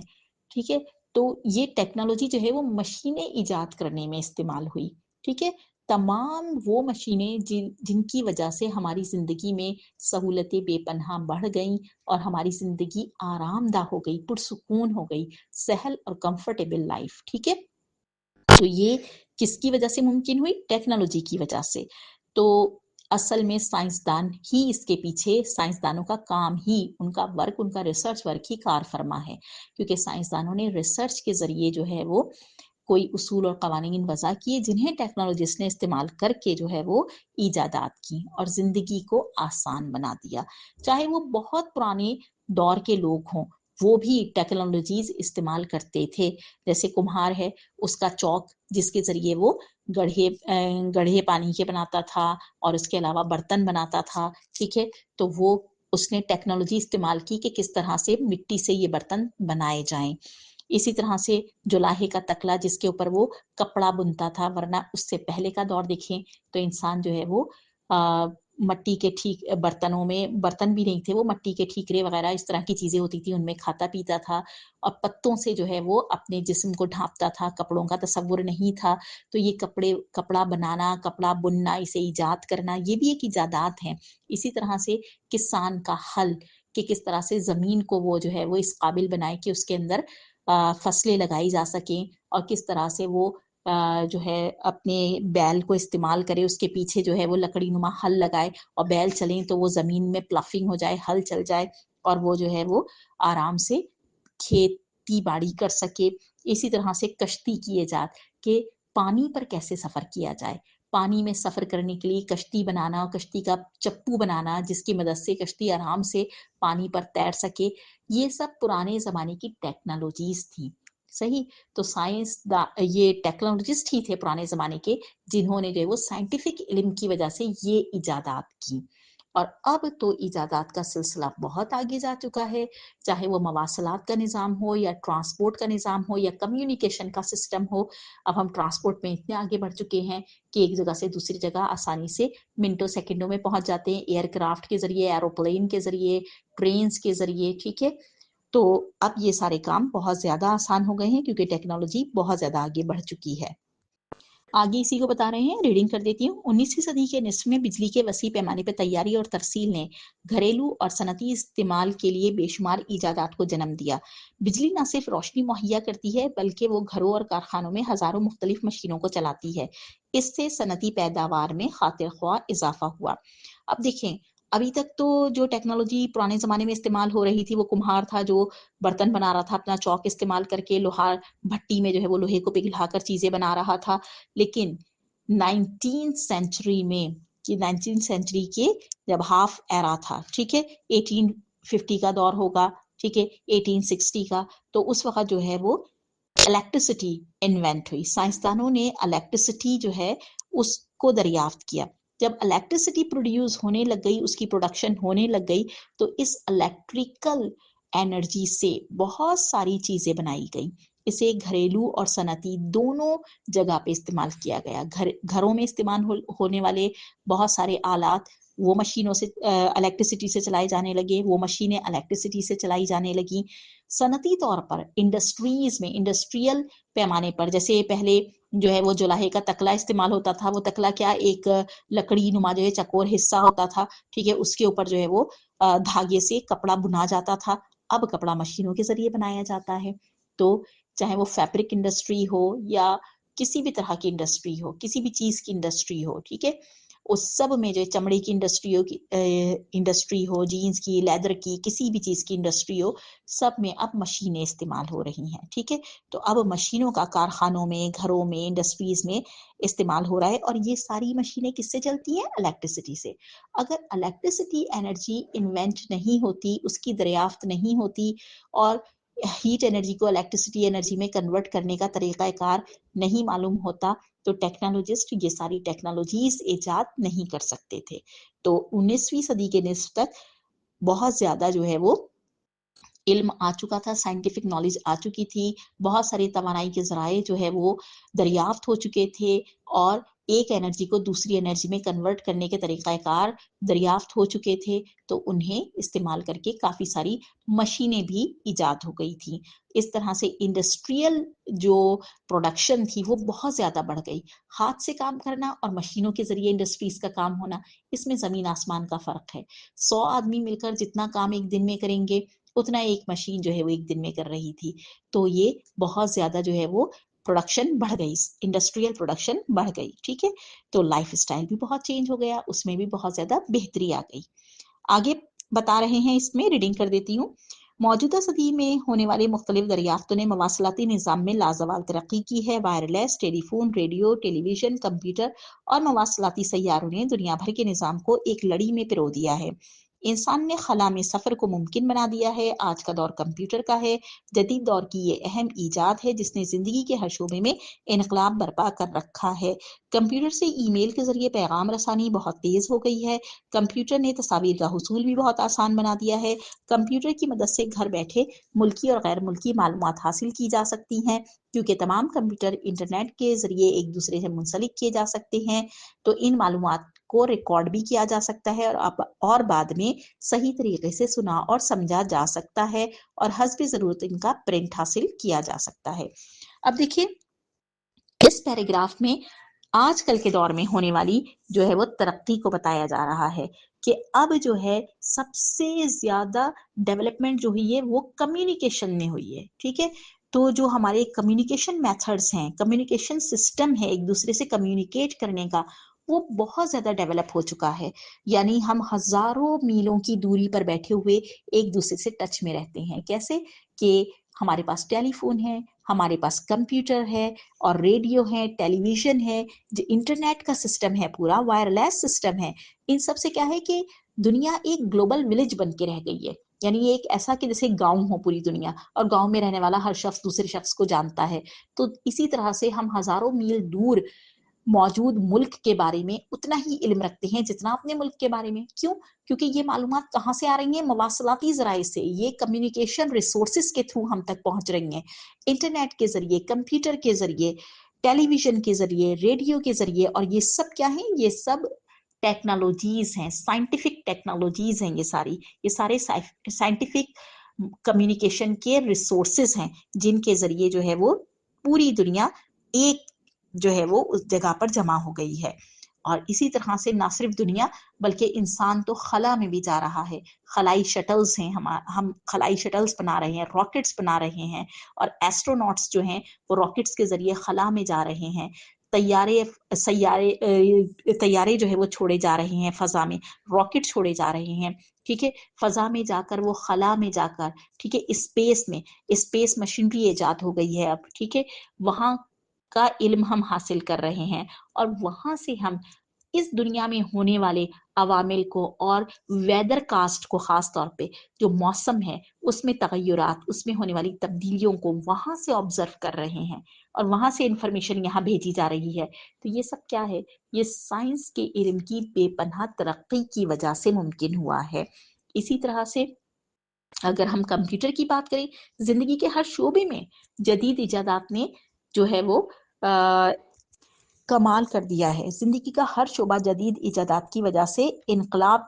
A: ٹھیک ہے۔ تو یہ ٹیکنالوجی جو ہے وہ مشینیں ایجاد کرنے میں استعمال ہوئی، ٹھیک ہے۔ تمام وہ مشینیں جن کی وجہ سے ہماری زندگی میں سہولتیں بے پناہ بڑھ گئیں اور ہماری زندگی آرام دہ ہو گئی، پرسکون ہو گئی، سہل اور کمفرٹیبل لائف، ٹھیک ہے۔ تو یہ کس کی وجہ سے ممکن ہوئی؟ ٹیکنالوجی کی وجہ سے۔ تو اصل میں سائنسدان ہی اس کے پیچھے، سائنسدانوں کا کام ہی، ان کا ورک، ان کا ریسرچ ورک ہی کار فرما ہے، کیونکہ سائنسدانوں نے ریسرچ کے ذریعے جو ہے وہ کوئی اصول اور قوانین وضع کیے جنہیں ٹیکنالوجسٹ نے استعمال کر کے جو ہے وہ ایجادات کی اور زندگی کو آسان بنا دیا۔ چاہے وہ بہت پرانے دور کے لوگ ہوں، وہ بھی ٹیکنالوجیز استعمال کرتے تھے، جیسے کمہار ہے، اس کا چوک جس کے ذریعے وہ گڑھے پانی کے بناتا تھا اور اس کے علاوہ برتن بناتا تھا، ٹھیک ہے۔ تو وہ اس نے ٹیکنالوجی استعمال کی کہ کس طرح سے مٹی سے یہ برتن بنائے جائیں۔ اسی طرح سے جولاہے کا تکلا جس کے اوپر وہ کپڑا بنتا تھا، ورنہ اس سے پہلے کا دور دیکھیں تو انسان جو ہے وہ مٹی کے برتنوں میں، برتن بھی نہیں تھے، وہ مٹی کے ٹھیکرے وغیرہ اس طرح کی چیزیں ہوتی تھی، ان میں کھاتا پیتا تھا اور پتوں سے جو ہے وہ اپنے جسم کو ڈھانپتا تھا، کپڑوں کا تصور نہیں تھا۔ تو یہ کپڑا بنانا، کپڑا بننا، اسے ایجاد کرنا، یہ بھی ایک ایجادات ہیں۔ اسی طرح سے کسان کا ہل، کہ کس طرح سے زمین کو وہ جو ہے وہ اس قابل بنائے کہ اس کے اندر فصلیں لگائی جا سکیں، اور کس طرح سے وہ جو ہے اپنے بیل کو استعمال کرے، اس کے پیچھے جو ہے وہ لکڑی نما ہل لگائے اور بیل چلیں تو وہ زمین میں پلافنگ ہو جائے، ہل چل جائے اور وہ جو ہے وہ آرام سے کھیتی باڑی کر سکے۔ اسی طرح سے کشتی کی ایجاد، کہ پانی پر کیسے سفر کیا جائے، پانی میں سفر کرنے کے لیے کشتی بنانا، کشتی کا چپو بنانا جس کی مدد سے کشتی آرام سے پانی پر تیر سکے، یہ سب پرانے زمانے کی ٹیکنالوجیز تھی، صحیح۔ تو یہ ٹیکنالوجسٹ ہی تھے پرانے زمانے کے جنہوں نے جو ہے وہ سائنٹیفک علم کی وجہ سے یہ ایجادات کی، اور اب تو ایجادات کا سلسلہ بہت آگے جا چکا ہے، چاہے وہ مواصلات کا نظام ہو یا ٹرانسپورٹ کا نظام ہو یا کمیونیکیشن کا سسٹم ہو۔ اب ہم ٹرانسپورٹ میں اتنے آگے بڑھ چکے ہیں کہ ایک جگہ سے دوسری جگہ آسانی سے منٹوں سیکنڈوں میں پہنچ جاتے ہیں، ایئر کرافٹ کے ذریعے، ایروپلین کے ذریعے، ٹرینز کے ذریعے، ٹھیک ہے۔ تو اب یہ سارے کام بہت زیادہ آسان ہو گئے ہیں کیونکہ ٹیکنالوجی بہت زیادہ آگے بڑھ چکی ہے۔ آگے اسی کو بتا رہے ہیں، ریڈنگ کر دیتی ہوں۔ 19ویں صدی کے نصف میں بجلی کے وسیع پیمانے پر تیاری اور ترسیل نے گھریلو اور صنعتی استعمال کے لیے بے شمار ایجادات کو جنم دیا۔ بجلی نہ صرف روشنی مہیا کرتی ہے بلکہ وہ گھروں اور کارخانوں میں ہزاروں مختلف مشینوں کو چلاتی ہے۔ اس سے صنعتی پیداوار میں خاطر خواہ اضافہ ہوا۔ اب دیکھیں، ابھی تک تو جو ٹیکنالوجی پرانے زمانے میں استعمال ہو رہی تھی وہ کمہار تھا جو برتن بنا رہا تھا اپنا چوک استعمال کر کے، لوہار بھٹی میں جو ہے وہ لوہے کو پگھلا کر چیزیں بنا رہا تھا۔ لیکن 19 سینچری میں، کہ 19 سینچری کے جب ہاف ایرا تھا، ٹھیک ہے، 1850 کا دور ہوگا، ٹھیک ہے، 1860 کا، تو اس وقت جو ہے وہ الیکٹریسٹی انوینٹ ہوئی۔ سائنسدانوں نے الیکٹریسٹی جو ہے اس کو دریافت کیا۔ جب الیکٹریسٹی پروڈیوس ہونے لگ گئی، اس کی پروڈکشن ہونے لگ گئی، تو اس الیکٹریکل انرجی سے بہت ساری چیزیں بنائی گئی۔ اسے گھریلو اور صنعتی دونوں جگہ پہ استعمال کیا گیا۔ گھروں میں استعمال ہونے والے بہت سارے آلات وہ مشینوں سے الیکٹریسٹی سے چلائے جانے لگے، وہ مشینیں الیکٹریسٹی سے چلائی جانے لگیں۔ صنعتی طور پر انڈسٹریز میں، انڈسٹریل پیمانے پر، جیسے پہلے जो है वो जुलाहे का तकला इस्तेमाल होता था। वो तकला क्या, एक लकड़ी नुमा जो है चकोर हिस्सा होता था, ठीक है, उसके ऊपर जो है वो धागे से कपड़ा बुना जाता था। अब कपड़ा मशीनों के ज़रिए बनाया जाता है। तो चाहे वो फैब्रिक इंडस्ट्री हो या किसी भी तरह की इंडस्ट्री हो, किसी भी चीज़ की इंडस्ट्री हो, ठीक है, उस सब में जो है चमड़े की इंडस्ट्री हो, जीन्स की, लेदर की, किसी भी चीज़ की इंडस्ट्री हो, सब में अब मशीनें इस्तेमाल हो रही हैं, ठीक है। तो अब मशीनों का कारखानों में, घरों में, इंडस्ट्रीज में इस्तेमाल हो रहा है, और ये सारी मशीनें किससे चलती हैं? इलेक्ट्रिसिटी से। अगर इलेक्ट्रिसिटी एनर्जी इन्वेंट नहीं होती, उसकी दरियाफ्त नहीं होती, और हीट एनर्जी को इलेक्ट्रिसिटी एनर्जी में कन्वर्ट करने का तरीकाकार नहीं मालूम होता, तो टेक्नोलॉजिस्ट ये सारी टेक्नोलॉजीज इजाद नहीं कर सकते थे। तो 19वीं सदी के निस्फ तक बहुत ज्यादा जो है वो इल्म आ चुका था, साइंटिफिक नॉलेज आ चुकी थी, बहुत सारे तवानाई के ज़राए जो है वो दरियाफ्त हो चुके थे, और एक एनर्जी को दूसरी एनर्जी में कन्वर्ट करने के तरीक़ाकार दरियाफ्त हो चुके थे, तो उन्हें इस्तेमाल करके काफ़ी सारी मशीनें भी ईजाद हो गई थी। इस तरह से इंडस्ट्रियल जो प्रोडक्शन थी वो बहुत ज़्यादा बढ़ गई। हाथ से काम करना और मशीनों के ज़रिए इंडस्ट्रीज़ का काम होना, इसमें ज़मीन आसमान का फ़र्क है। 100 आदमी मिलकर जितना काम एक दिन में करेंगे, उतना एक मशीन जो है वो एक दिन में कर रही थी। तो ये बहुत ज़्यादा जो है वो प्रोडक्शन बढ़ गई, इंडस्ट्रियल प्रोडक्शन बढ़ गई, ठीक है। तो लाइफ स्टाइल भी बहुत चेंज हो गया, उसमें भी बहुत ज़्यादा बेहतरी आ गई। आगे बता रहे हैं, इसमें रीडिंग कर देती हूँ। मौजूदा सदी में होने वाली मुख्तलिफ दरियाफ्तों ने मवासलाती निज़ाम में लाजवाल तरक्की की है। Wireless, telephone, radio, television, computer और मवासलाती सैयारों ने दुनिया भर के निज़ाम को एक लड़ी में पिरो दिया है। इंसान ने खला में सफ़र को मुमकिन बना दिया है। आज का दौर कंप्यूटर का है। जदीद दौर की ये अहम ईजाद है जिसने ज़िंदगी के हर शोबे में इनकलाब बर्पा कर रखा है। कंप्यूटर से ईमेल के ज़रिए पैगाम रसानी बहुत तेज़ हो गई है। कंप्यूटर ने तस्वीर का हुसूल भी बहुत आसान बना दिया है। कंप्यूटर की मदद से घर बैठे मुल्की और गैर मुल्की मालूमात हासिल की जा सकती हैं, क्योंकि तमाम कंप्यूटर इंटरनेट के ज़रिए एक दूसरे से मुंसलिक किए जा सकते हैं। तो इन मालूमात को रिकॉर्ड भी किया जा सकता है, और बाद में सही तरीके से सुना और समझा जा सकता है, और हस्ब ज़रूरत इनका प्रिंट हासिल किया जा सकता है। अब देखिए, इस पैराग्राफ में आजकल के दौर में होने वाली जो है वो तरक्की को बताया जा रहा है कि अब जो है सबसे ज्यादा डेवलपमेंट जो हुई है वो कम्युनिकेशन में हुई है, ठीक है। तो जो हमारे कम्युनिकेशन मेथड्स हैं, कम्युनिकेशन सिस्टम है एक दूसरे से कम्युनिकेट करने का, वो बहुत ज्यादा डेवलप हो चुका है। यानी हम हजारों मीलों की दूरी पर बैठे हुए एक दूसरे से टच में रहते हैं। कैसे? कि हमारे पास टेलीफोन है, हमारे पास कंप्यूटर है, और रेडियो है, टेलीविजन है, जो इंटरनेट का सिस्टम है, पूरा वायरलेस सिस्टम है। इन सब से क्या है कि दुनिया एक ग्लोबल विलेज बन के रह गई है। यानी एक ऐसा कि जैसे गांव हो पूरी दुनिया, और गांव में रहने वाला हर शख्स दूसरे शख्स को जानता है। तो इसी तरह से हम हजारों मील दूर मौजूद मुल्क के बारे में उतना ही इल्म रखते हैं जितना अपने मुल्क के बारे में। क्यों? क्योंकि ये मालूमात कहाँ से आ रही हैं? मवासलाती ज़राए से। ये कम्युनिकेशन रिसोर्सेज के थ्रू हम तक पहुंच रही हैं, इंटरनेट के जरिए, कंप्यूटर के जरिए, टेलीविजन के जरिए, रेडियो के जरिए। और ये सब क्या है? ये सब टेक्नोलॉजीज हैं, साइंटिफिक टेक्नोलॉजीज हैं। ये सारे साइंटिफिक कम्युनिकेशन के रिसोर्सेज हैं, जिनके जरिए जो है वो पूरी दुनिया एक जो है वो उस जगह पर जमा हो गई है। और इसी तरह से ना सिर्फ दुनिया, बल्कि इंसान तो खला में भी जा रहा है। खलाई शटल्स हैं, हम खलाई शटल्स बना रहे हैं, रॉकेट्स बना रहे हैं, और एस्ट्रोनॉट्स जो हैं वो रॉकेट्स के जरिए खला में जा रहे हैं। तैयारे तैयारे जो है वो छोड़े जा रहे हैं फजा में, रॉकेट छोड़े जा रहे हैं, ठीक है। फजा में जाकर, वो खला में जाकर, ठीक है, स्पेस में स्पेस मशीनरी ईजाद हो गई है अब, ठीक है। वहां का इल्म हम हासिल कर रहे हैं, और वहां से हम इस दुनिया में होने वाले अवामिल को, और वेदर कास्ट को, खास तौर पे जो मौसम है उसमें तगय्युरात, उसमें होने वाली तब्दीलियों को वहां से ऑब्जर्व कर रहे हैं, और वहां से इंफॉर्मेशन यहाँ भेजी जा रही है। तो ये सब क्या है? ये साइंस के इल्म की बेपनाह तरक्की की वजह से मुमकिन हुआ है। इसी तरह से अगर हम कंप्यूटर की बात करें, जिंदगी के हर शोबे में जदीद इजादात ने जो है वो कमाल कर दिया है। जिंदगी का हर शोबा जदीद इजादात की वजह से इनकलाब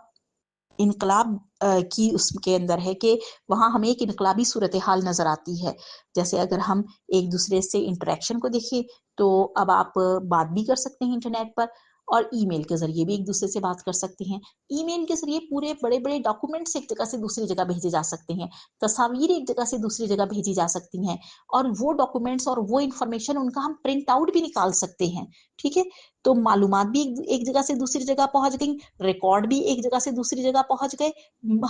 A: انقلاب کی اس کے اندر ہے کہ وہاں ہمیں ایک انقلابی صورتحال نظر آتی ہے. جیسے اگر ہم ایک دوسرے سے انٹریکشن کو دیکھیں تو اب آپ بات بھی کر سکتے ہیں انٹرنیٹ پر، اور ای میل کے ذریعے بھی ایک دوسرے سے بات کر سکتے ہیں. ای میل کے ذریعے پورے بڑے بڑے ڈاکومنٹس ایک جگہ سے دوسری جگہ بھیجے جا سکتے ہیں، تصاویر ایک جگہ سے دوسری جگہ بھیجی جا سکتی ہیں، اور وہ ڈاکومنٹس اور وہ انفارمیشن ان کا ہم پرنٹ آؤٹ بھی نکال سکتے ہیں. ٹھیک ہے، تو معلومات بھی ایک جگہ سے دوسری جگہ پہنچ گئی، ریکارڈ بھی ایک جگہ سے دوسری جگہ پہنچ گئے،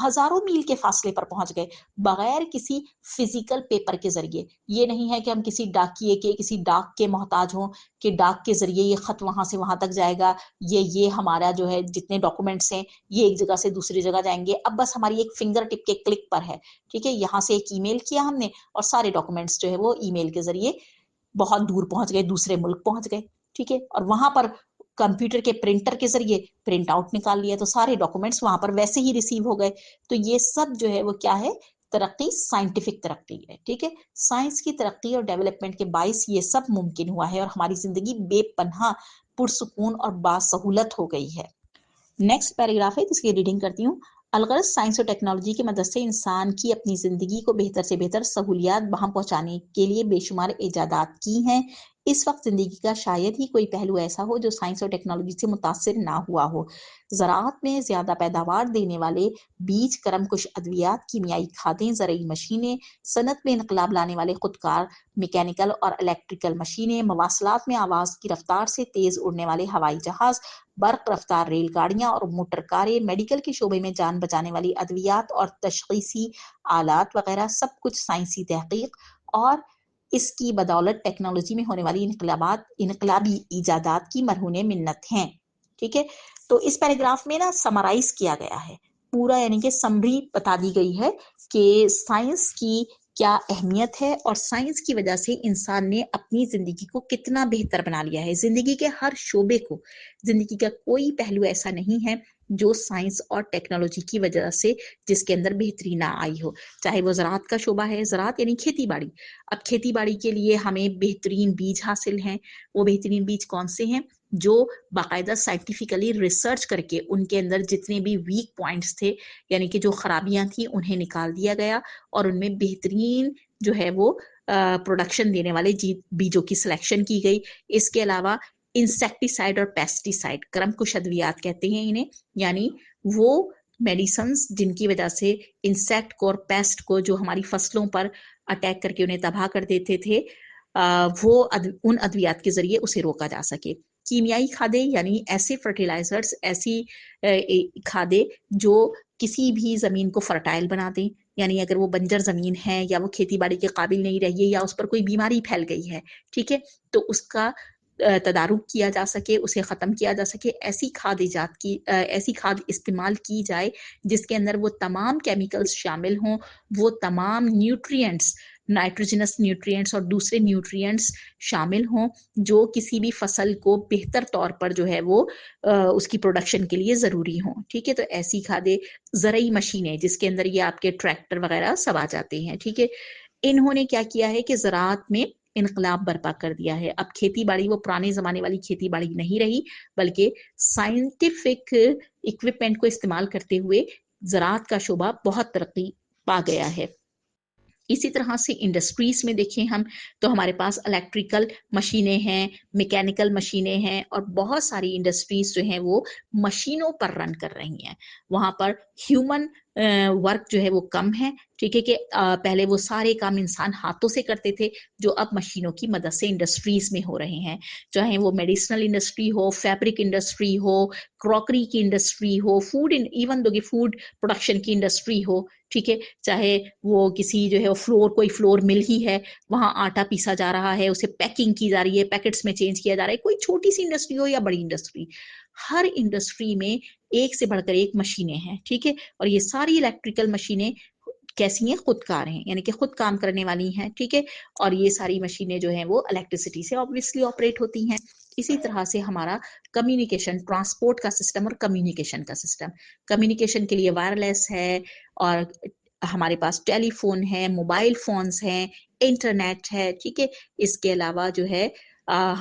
A: ہزاروں میل کے فاصلے پر پہنچ گئے بغیر کسی فزیکل پیپر کے ذریعے. یہ نہیں ہے کہ ہم کسی ڈاکیے کے، کسی ڈاک کے محتاج ہوں کہ ڈاک کے ذریعے یہ خط وہاں سے وہاں تک جائے گا، یہ ہمارا جو ہے جتنے ڈاکومنٹس ہیں یہ ایک جگہ سے دوسری جگہ جائیں گے. اب بس ہماری ایک فنگر ٹپ کے کلک پر ہے. ٹھیک ہے، یہاں سے ایک ای میل کیا ہم نے اور سارے ڈاکومنٹس جو ہے وہ ای میل کے ذریعے بہت دور پہنچ گئے، دوسرے ملک پہنچ گئے. ٹھیک ہے، اور وہاں پر کمپیوٹر کے پرنٹر کے ذریعے پرنٹ آؤٹ نکال لیا تو سارے ڈاکومنٹس وہاں پر ویسے ہی ریسیو ہو گئے. تو یہ سب جو ہے وہ کیا ہے؟ ترقی، سائنٹیفک ترقی ہے. ٹھیک ہے، سائنس کی ترقی اور ڈیولپمنٹ کے باعث یہ سب ممکن ہوا ہے اور ہماری زندگی بے پناہ پرسکون اور باسہولت ہو گئی ہے. نیکسٹ پیراگراف ہے جس کی ریڈنگ کرتی ہوں. الغرض سائنس اور ٹیکنالوجی کی مدد سے انسان کی اپنی زندگی کو بہتر سے بہتر سہولیات بہم پہنچانے کے لیے بے شمار ایجادات کی ہیں. اس وقت زندگی کا شاید ہی کوئی پہلو ایسا ہو جو سائنس اور ٹیکنالوجی سے متاثر نہ ہوا ہو. زراعت میں زیادہ پیداوار دینے والے بیج، کرم کش ادویات، کیمیائی کھادیں، زرعی مشینیں، صنعت میں انقلاب لانے والے خودکار میکینیکل اور الیکٹریکل مشینیں، مواصلات میں آواز کی رفتار سے تیز اڑنے والے ہوائی جہاز، برق رفتار ریل گاڑیاں اور موٹر کاریں، میڈیکل کے شعبے میں جان بچانے والی ادویات اور تشخیصی آلات وغیرہ، سب کچھ سائنسی تحقیق اور اس کی بدولت ٹیکنالوجی میں ہونے والی انقلابی ایجادات کی مرہون منت ہیں. ٹھیک ہے، تو اس پیراگراف میں نا سمرائز کیا گیا ہے پورا، یعنی کہ سمری بتا دی گئی ہے کہ سائنس کی کیا اہمیت ہے اور سائنس کی وجہ سے انسان نے اپنی زندگی کو کتنا بہتر بنا لیا ہے. زندگی کے ہر شعبے کو، زندگی کا کوئی پہلو ایسا نہیں ہے جو سائنس اور ٹیکنالوجی کی وجہ سے جس کے اندر بہتری نہ آئی ہو. چاہے وہ زراعت کا شعبہ ہے، زراعت یعنی کھیتی باڑی. اب کھیتی باڑی کے لیے ہمیں بہترین بیج حاصل ہیں. وہ بہترین بیج کون سے ہیں؟ جو باقاعدہ سائنٹیفکلی ریسرچ کر کے ان کے اندر جتنے بھی ویک پوائنٹس تھے، یعنی کہ جو خرابیاں تھیں، انہیں نکال دیا گیا اور ان میں بہترین جو ہے وہ پروڈکشن دینے والے بیجوں کی سلیکشن کی گئی. اس کے علاوہ انسیکٹیسائڈ اور پیسٹیسائڈ، کرم کش ادویات کہتے ہیں انہیں، یعنی وہ میڈیسنز جن کی وجہ سے انسیکٹ کو اور پیسٹ کو جو ہماری فصلوں پر اٹیک کر کے انہیں تباہ کر دیتے تھے، وہ ان ادویات کے ذریعے اسے روکا جا سکے. کیمیائی کھادیں یعنی ایسے فرٹیلائزرز، ایسی کھادیں جو کسی بھی زمین کو فرٹائل بنا دیں، یعنی اگر وہ بنجر زمین ہے یا وہ کھیتی باڑی کے قابل نہیں رہی ہے یا اس پر کوئی بیماری پھیل گئی ہے، ٹھیک ہے، تو اس کا تدارک کیا جا سکے، اسے ختم کیا جا سکے. ایسی کھاد استعمال کی جائے جس کے اندر وہ تمام کیمیکلز شامل ہوں، وہ تمام نیوٹرینٹس، نائٹروجنس نیوٹرینٹس اور دوسرے نیوٹرینٹس شامل ہوں جو کسی بھی فصل کو بہتر طور پر جو ہے وہ اس کی پروڈکشن کے لیے ضروری ہوں. ٹھیک ہے، تو ایسی کھادیں. زرعی مشینیں جس کے اندر یہ آپ کے ٹریکٹر وغیرہ سب آ جاتے ہیں. ٹھیک ہے، انہوں نے کیا کیا ہے کہ زراعت میں انقلاب برپا کر دیا ہے. اب کھیتی باڑی وہ پرانے زمانے والی کھیتی باڑی نہیں رہی، بلکہ سائنٹیفک اکوپمنٹ کو استعمال کرتے ہوئے زراعت کا شعبہ بہت ترقی پا گیا ہے. اسی طرح سے انڈسٹریز میں دیکھیں ہم تو ہمارے پاس الیکٹریکل مشینیں ہیں، میکینیکل مشینیں ہیں، اور بہت ساری انڈسٹریز جو ہیں وہ مشینوں پر رن کر رہی ہیں. وہاں پر ہیومن ورک جو ہے وہ کم ہے. ٹھیک ہے، کہ پہلے وہ سارے کام انسان ہاتھوں سے کرتے تھے جو اب مشینوں کی مدد سے انڈسٹریز میں ہو رہے ہیں. چاہے وہ میڈیسنل انڈسٹری ہو، فیبرک انڈسٹری ہو، کراکری کی انڈسٹری ہو، ایون دو کہ فوڈ پروڈکشن کی انڈسٹری ہو. ٹھیک ہے، چاہے وہ کسی جو ہے کوئی فلور مل ہی ہے، وہاں آٹا پیسا جا رہا ہے، اسے پیکنگ کی جا رہی ہے، پیکٹس میں چینج کیا جا رہا ہے. کوئی چھوٹی سی انڈسٹری ہو یا بڑی انڈسٹری، ہر انڈسٹری میں ایک سے بڑھ کر ایک مشینیں ہیں. ٹھیک ہے، اور یہ ساری الیکٹریکل مشینیں کیسی ہیں؟ خود کار ہیں، یعنی کہ خود کام کرنے والی ہیں. ٹھیک ہے، اور یہ ساری مشینیں جو ہیں وہ الیکٹریسٹی سے obviously آپریٹ ہوتی ہیں. اسی طرح سے ہمارا کمیونیکیشن، ٹرانسپورٹ کا سسٹم اور کمیونیکیشن کا سسٹم. کمیونیکیشن کے لیے وائرلیس ہے، اور ہمارے پاس ٹیلی فون ہے، موبائل فونز ہیں، انٹرنیٹ ہے. ٹھیک ہے، اس کے علاوہ جو ہے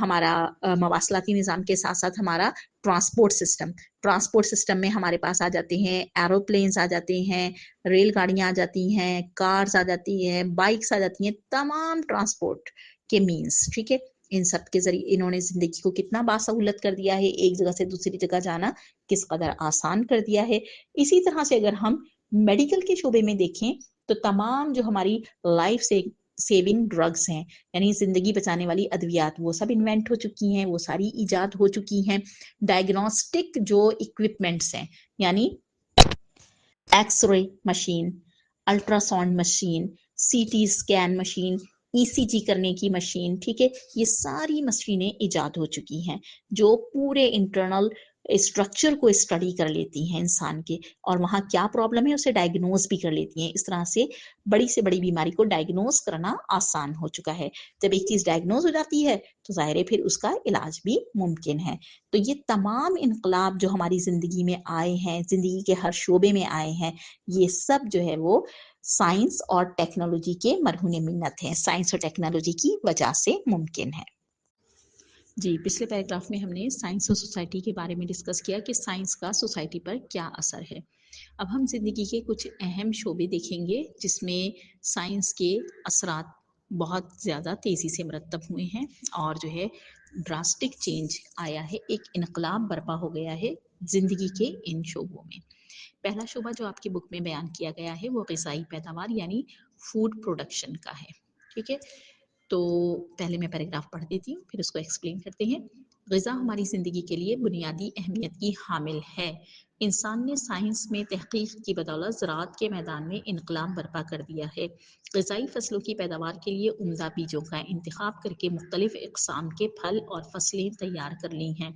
A: ہمارا مواصلاتی نظام کے ساتھ ساتھ ہمارا ٹرانسپورٹ سسٹم. ट्रांसपोर्ट सिस्टम में हमारे पास आ जाते हैं, एरोप्लेन्स आ जाते हैं, रेलगाड़ियाँ आ जाती हैं, कार्स आ जाती हैं, बाइक्स आ जाती हैं, तमाम ट्रांसपोर्ट के मीन्स, ठीक है। इन सब के ज़रिए इन्होंने ज़िंदगी को कितना बासहूलत कर दिया है, एक जगह से दूसरी जगह जाना किस कदर आसान कर दिया है। इसी तरह से अगर हम मेडिकल के शोबे में देखें तो तमाम जो हमारी लाइफ से सेविंग ड्रग्स हैं, यानी ज़िंदगी बचाने वाली अद्वियात, वो सब इन्वेंट हो चुकी हैं, वो सारी ईजाद हो चुकी हैं। डायग्नोस्टिक जो इक्विपमेंट्स हैं, यानी X ray machine, ultrasound machine, CT scan machine, ECG करने की मशीन, ठीक है, ये सारी मशीनें ईजाद हो चुकी हैं जो पूरे इंटरनल स्ट्रक्चर को स्टडी कर लेती हैं इंसान के, और वहाँ क्या प्रॉब्लम है उसे डायग्नोज भी कर लेती हैं। इस तरह से बड़ी बीमारी को डायग्नोज करना आसान हो चुका है। जब एक चीज डायग्नोज हो जाती है तो जाहिर है फिर उसका इलाज भी मुमकिन है। तो ये तमाम इनकलाब जो हमारी जिंदगी में आए हैं, जिंदगी के हर शोबे में आए हैं, ये सब जो है वो साइंस और टेक्नोलॉजी के मरहून मिन्नत हैं, साइंस और टेक्नोलॉजी की वजह से मुमकिन है। जी, पिछले पैराग्राफ में हमने साइंस और सोसाइटी के बारे में डिस्कस किया कि साइंस का सोसाइटी पर क्या असर है। अब हम जिंदगी के कुछ अहम शोबे देखेंगे जिसमें साइंस के असरात बहुत ज़्यादा तेज़ी से मरतब हुए हैं और जो है ड्रास्टिक चेंज आया है, एक इनकलाब बर्पा हो गया है ज़िंदगी के इन शोबों में। पहला शोबा जो आपकी बुक में बयान किया गया है वो ग़िज़ाई पैदावार यानी फूड प्रोडक्शन का है, ठीक है। तो पहले मैं पैराग्राफ पढ़ देती हूँ, फिर उसको एक्सप्लेन करते हैं। ग़िज़ा हमारी ज़िंदगी के लिए बुनियादी अहमियत की हामिल है। इंसान ने साइंस में तहक़ीक़ की बदौलत ज़राअत के मैदान में इनकलाब बर्पा कर दिया है। ग़िज़ाई फ़सलों की पैदावार के लिए उम्दा बीजों का इंतख़ाब करके मुख्तलिफ़ इक़साम के फल और फसलें तैयार कर ली हैं।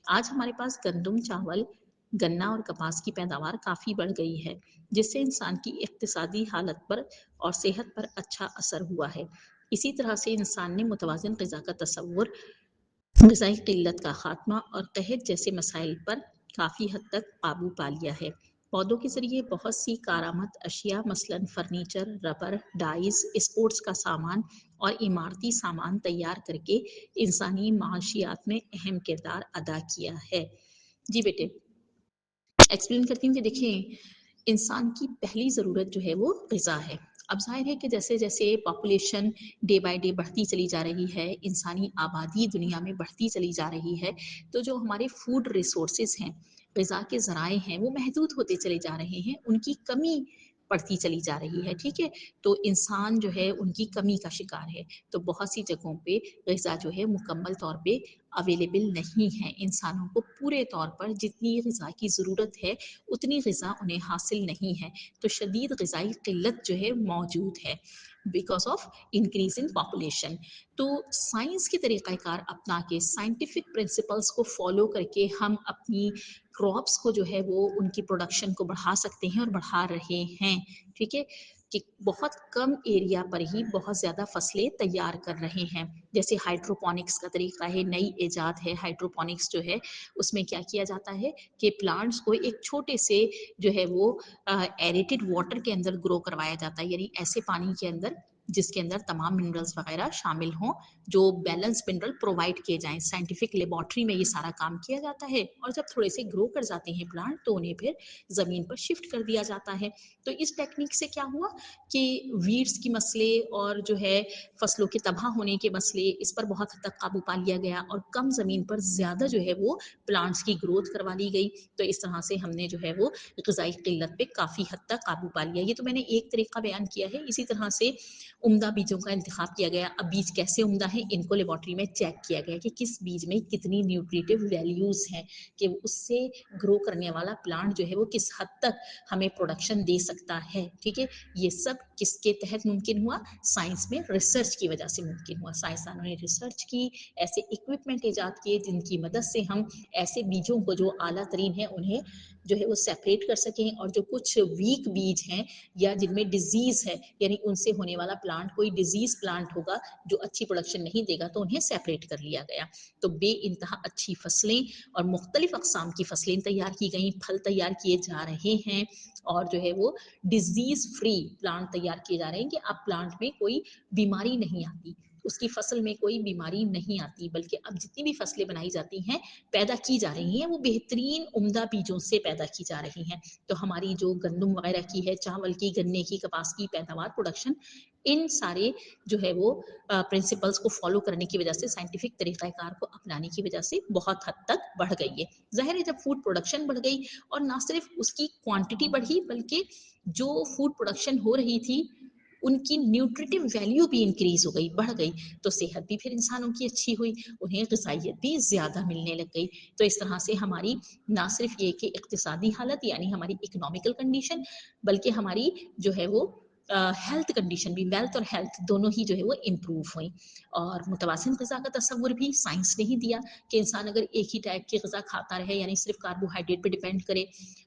A: आज हमारे पास गंदम, चावल, गन्ना और कपास की पैदावार काफ़ी बढ़ गई है, जिससे इंसान की इक़्तिसादी हालत पर और सेहत पर अच्छा असर हुआ है। इसी तरह से इंसान ने मुतवाज़िन ग़िज़ा का तसव्वुर, ग़िज़ाई क़िल्लत का ख़ात्मा और क़हत जैसे मसाइल पर काफ़ी हद तक काबू पा लिया है। पौधों के ज़रिए बहुत सी कारआमद अशिया मसलन फ़र्नीचर, रबर, डाइज़, स्पोर्ट्स का सामान और इमारती सामान तैयार करके इंसानी माशियात में अहम किरदार अदा किया है। जी बेटे, एक्सप्लेन करती हूँ कि देखिए, इंसान की पहली ज़रूरत जो है वो ग़िज़ा है। अब ज़ाहिर है कि जैसे-जैसे पॉपुलेशन डे बाय डे बढ़ती चली जा रही है, इंसानी आबादी दुनिया में बढ़ती चली जा रही है, तो जो हमारे फूड रिसोर्सेज़ हैं, ग़िज़ा के ज़राए हैं, वो महदूद होते चले जा रहे हैं, उनकी कमी पड़ती चली जा रही है, ठीक है? तो इंसान जो है उनकी कमी का शिकार है। तो बहुत सी जगहों पे ग़िज़ा जो है मुकम्मल तौर पे अवेलेबल नहीं है। इंसानों को पूरे तौर पर जितनी ग़िज़ा की ज़रूरत है, उतनी ग़िज़ा उन्हें हासिल नहीं है। तो शदीद ग़िज़ाई क़िल्लत जो है मौजूद है because of increase in population. तो साइंस के तरीक़ाकार अपना के, साइंटिफिक प्रिंसिपल्स को फ़ॉलो करके हम अपनी क्रॉप्स को जो है वो उनकी प्रोडक्शन को बढ़ा सकते हैं और बढ़ा रहे हैं, ठीक है? कि बहुत कम एरिया पर ही बहुत ज़्यादा फसलें तैयार कर रहे हैं। जैसे हाइड्रोपोनिक्स का तरीका है, नई इजाद है हाइड्रोपोनिक्स जो है, उसमें क्या किया जाता है कि प्लांट्स को एक छोटे से जो है वो एरेटेड वाटर के अंदर ग्रो करवाया जाता है, यानी ऐसे पानी के अंदर जिसके अंदर तमाम मिनरल्स वगैरह शामिल हों, जो बैलेंस मिनरल प्रोवाइड किए जाएँ। साइंटिफिक लेबॉर्ट्री में ये सारा काम किया जाता है और जब थोड़े से ग्रो कर जाते हैं प्लांट तो उन्हें फिर ज़मीन पर शिफ्ट कर दिया जाता है। तो इस टेक्निक से क्या हुआ कि वीड्स की मसले और जो है फसलों के तबाह होने के मसले, इस पर बहुत हद तक काबू पा लिया गया और कम ज़मीन पर ज़्यादा जो है वो प्लांट्स की ग्रोथ करवा ली गई। तो इस तरह से हमने जो है वो ग़िज़ाई क़िल्लत पे काफ़ी हद तक काबू पा लिया। ये तो मैंने एक तरीका बयान किया है। इसी तरह से उम्दा बीजों का इंतखाब किया गया। अब बीज कैसे उम्दा हैं, इनको लेबॉर्ट्री में चेक किया गया कि किस बीज में कितनी न्यूट्रिटिव वैल्यूज़ हैं, कि उससे ग्रो करने वाला प्लांट जो है वो किस हद तक हमें प्रोडक्शन दे सकता है, ठीक है? ये सब किसके तहत मुमकिन हुआ? साइंस में रिसर्च की वजह से मुमकिन हुआ। साइंसदानों ने रिसर्च की, ऐसे इक्विपमेंट ईजाद किए जिनकी मदद से हम ऐसे बीजों को जो आला तरीन है उन्हें जो है वो सेपरेट कर सकें, और जो कुछ वीक बीज हैं या जिनमें डिजीज़ है, यानी उनसे होने वाला प्लांट कोई डिजीज़ प्लांट होगा जो अच्छी प्रोडक्शन नहीं देगा, तो उन्हें सेपरेट कर लिया गया। तो बेइंतहा अच्छी फसलें और मुख्तलिफ अक़साम की फसलें तैयार की गईं, फल तैयार किए जा रहे हैं और जो है वो डिजीज़ फ्री प्लांट तैयार किए जा रहे हैं कि अब प्लांट में कोई बीमारी नहीं आती। اس کی فصل میں کوئی بیماری نہیں آتی، بلکہ اب جتنی بھی فصلیں بنائی جاتی ہیں، پیدا کی جا رہی ہیں، وہ بہترین عمدہ بیجوں سے پیدا کی جا رہی ہیں۔ تو ہماری جو گندم وغیرہ کی ہے، چاول کی، گنے کی، کپاس کی پیداوار، پروڈکشن، ان سارے جو ہے وہ پرنسپلس کو فالو کرنے کی وجہ سے، سائنٹیفک طریقہ کار کو اپنانے کی وجہ سے بہت حد تک بڑھ گئی ہے۔ ظاہر ہے جب فوڈ پروڈکشن بڑھ گئی اور نہ صرف اس کی کوانٹٹی بڑھی، بلکہ جو فوڈ پروڈکشن ہو رہی تھی ان کی نیوٹریٹو ویلیو بھی انکریز ہو گئی، بڑھ گئی، تو صحت بھی پھر انسانوں کی اچھی ہوئی، انہیں غذائیت بھی زیادہ ملنے لگ گئی۔ تو اس طرح سے ہماری نہ صرف یہ کہ اقتصادی حالت یعنی ہماری اکنامیکل کنڈیشن، بلکہ ہماری جو ہے وہ ہیلتھ کنڈیشن بھی، ویلتھ اور ہیلتھ دونوں ہی جو ہے وہ امپروو ہوئیں۔ اور متوازن غذا کا تصور بھی سائنس نے ہی دیا کہ انسان اگر ایک ہی ٹائپ کی غذا کھاتا رہے، یعنی صرف کاربوہائیڈریٹ پہ ڈیپینڈ کرے،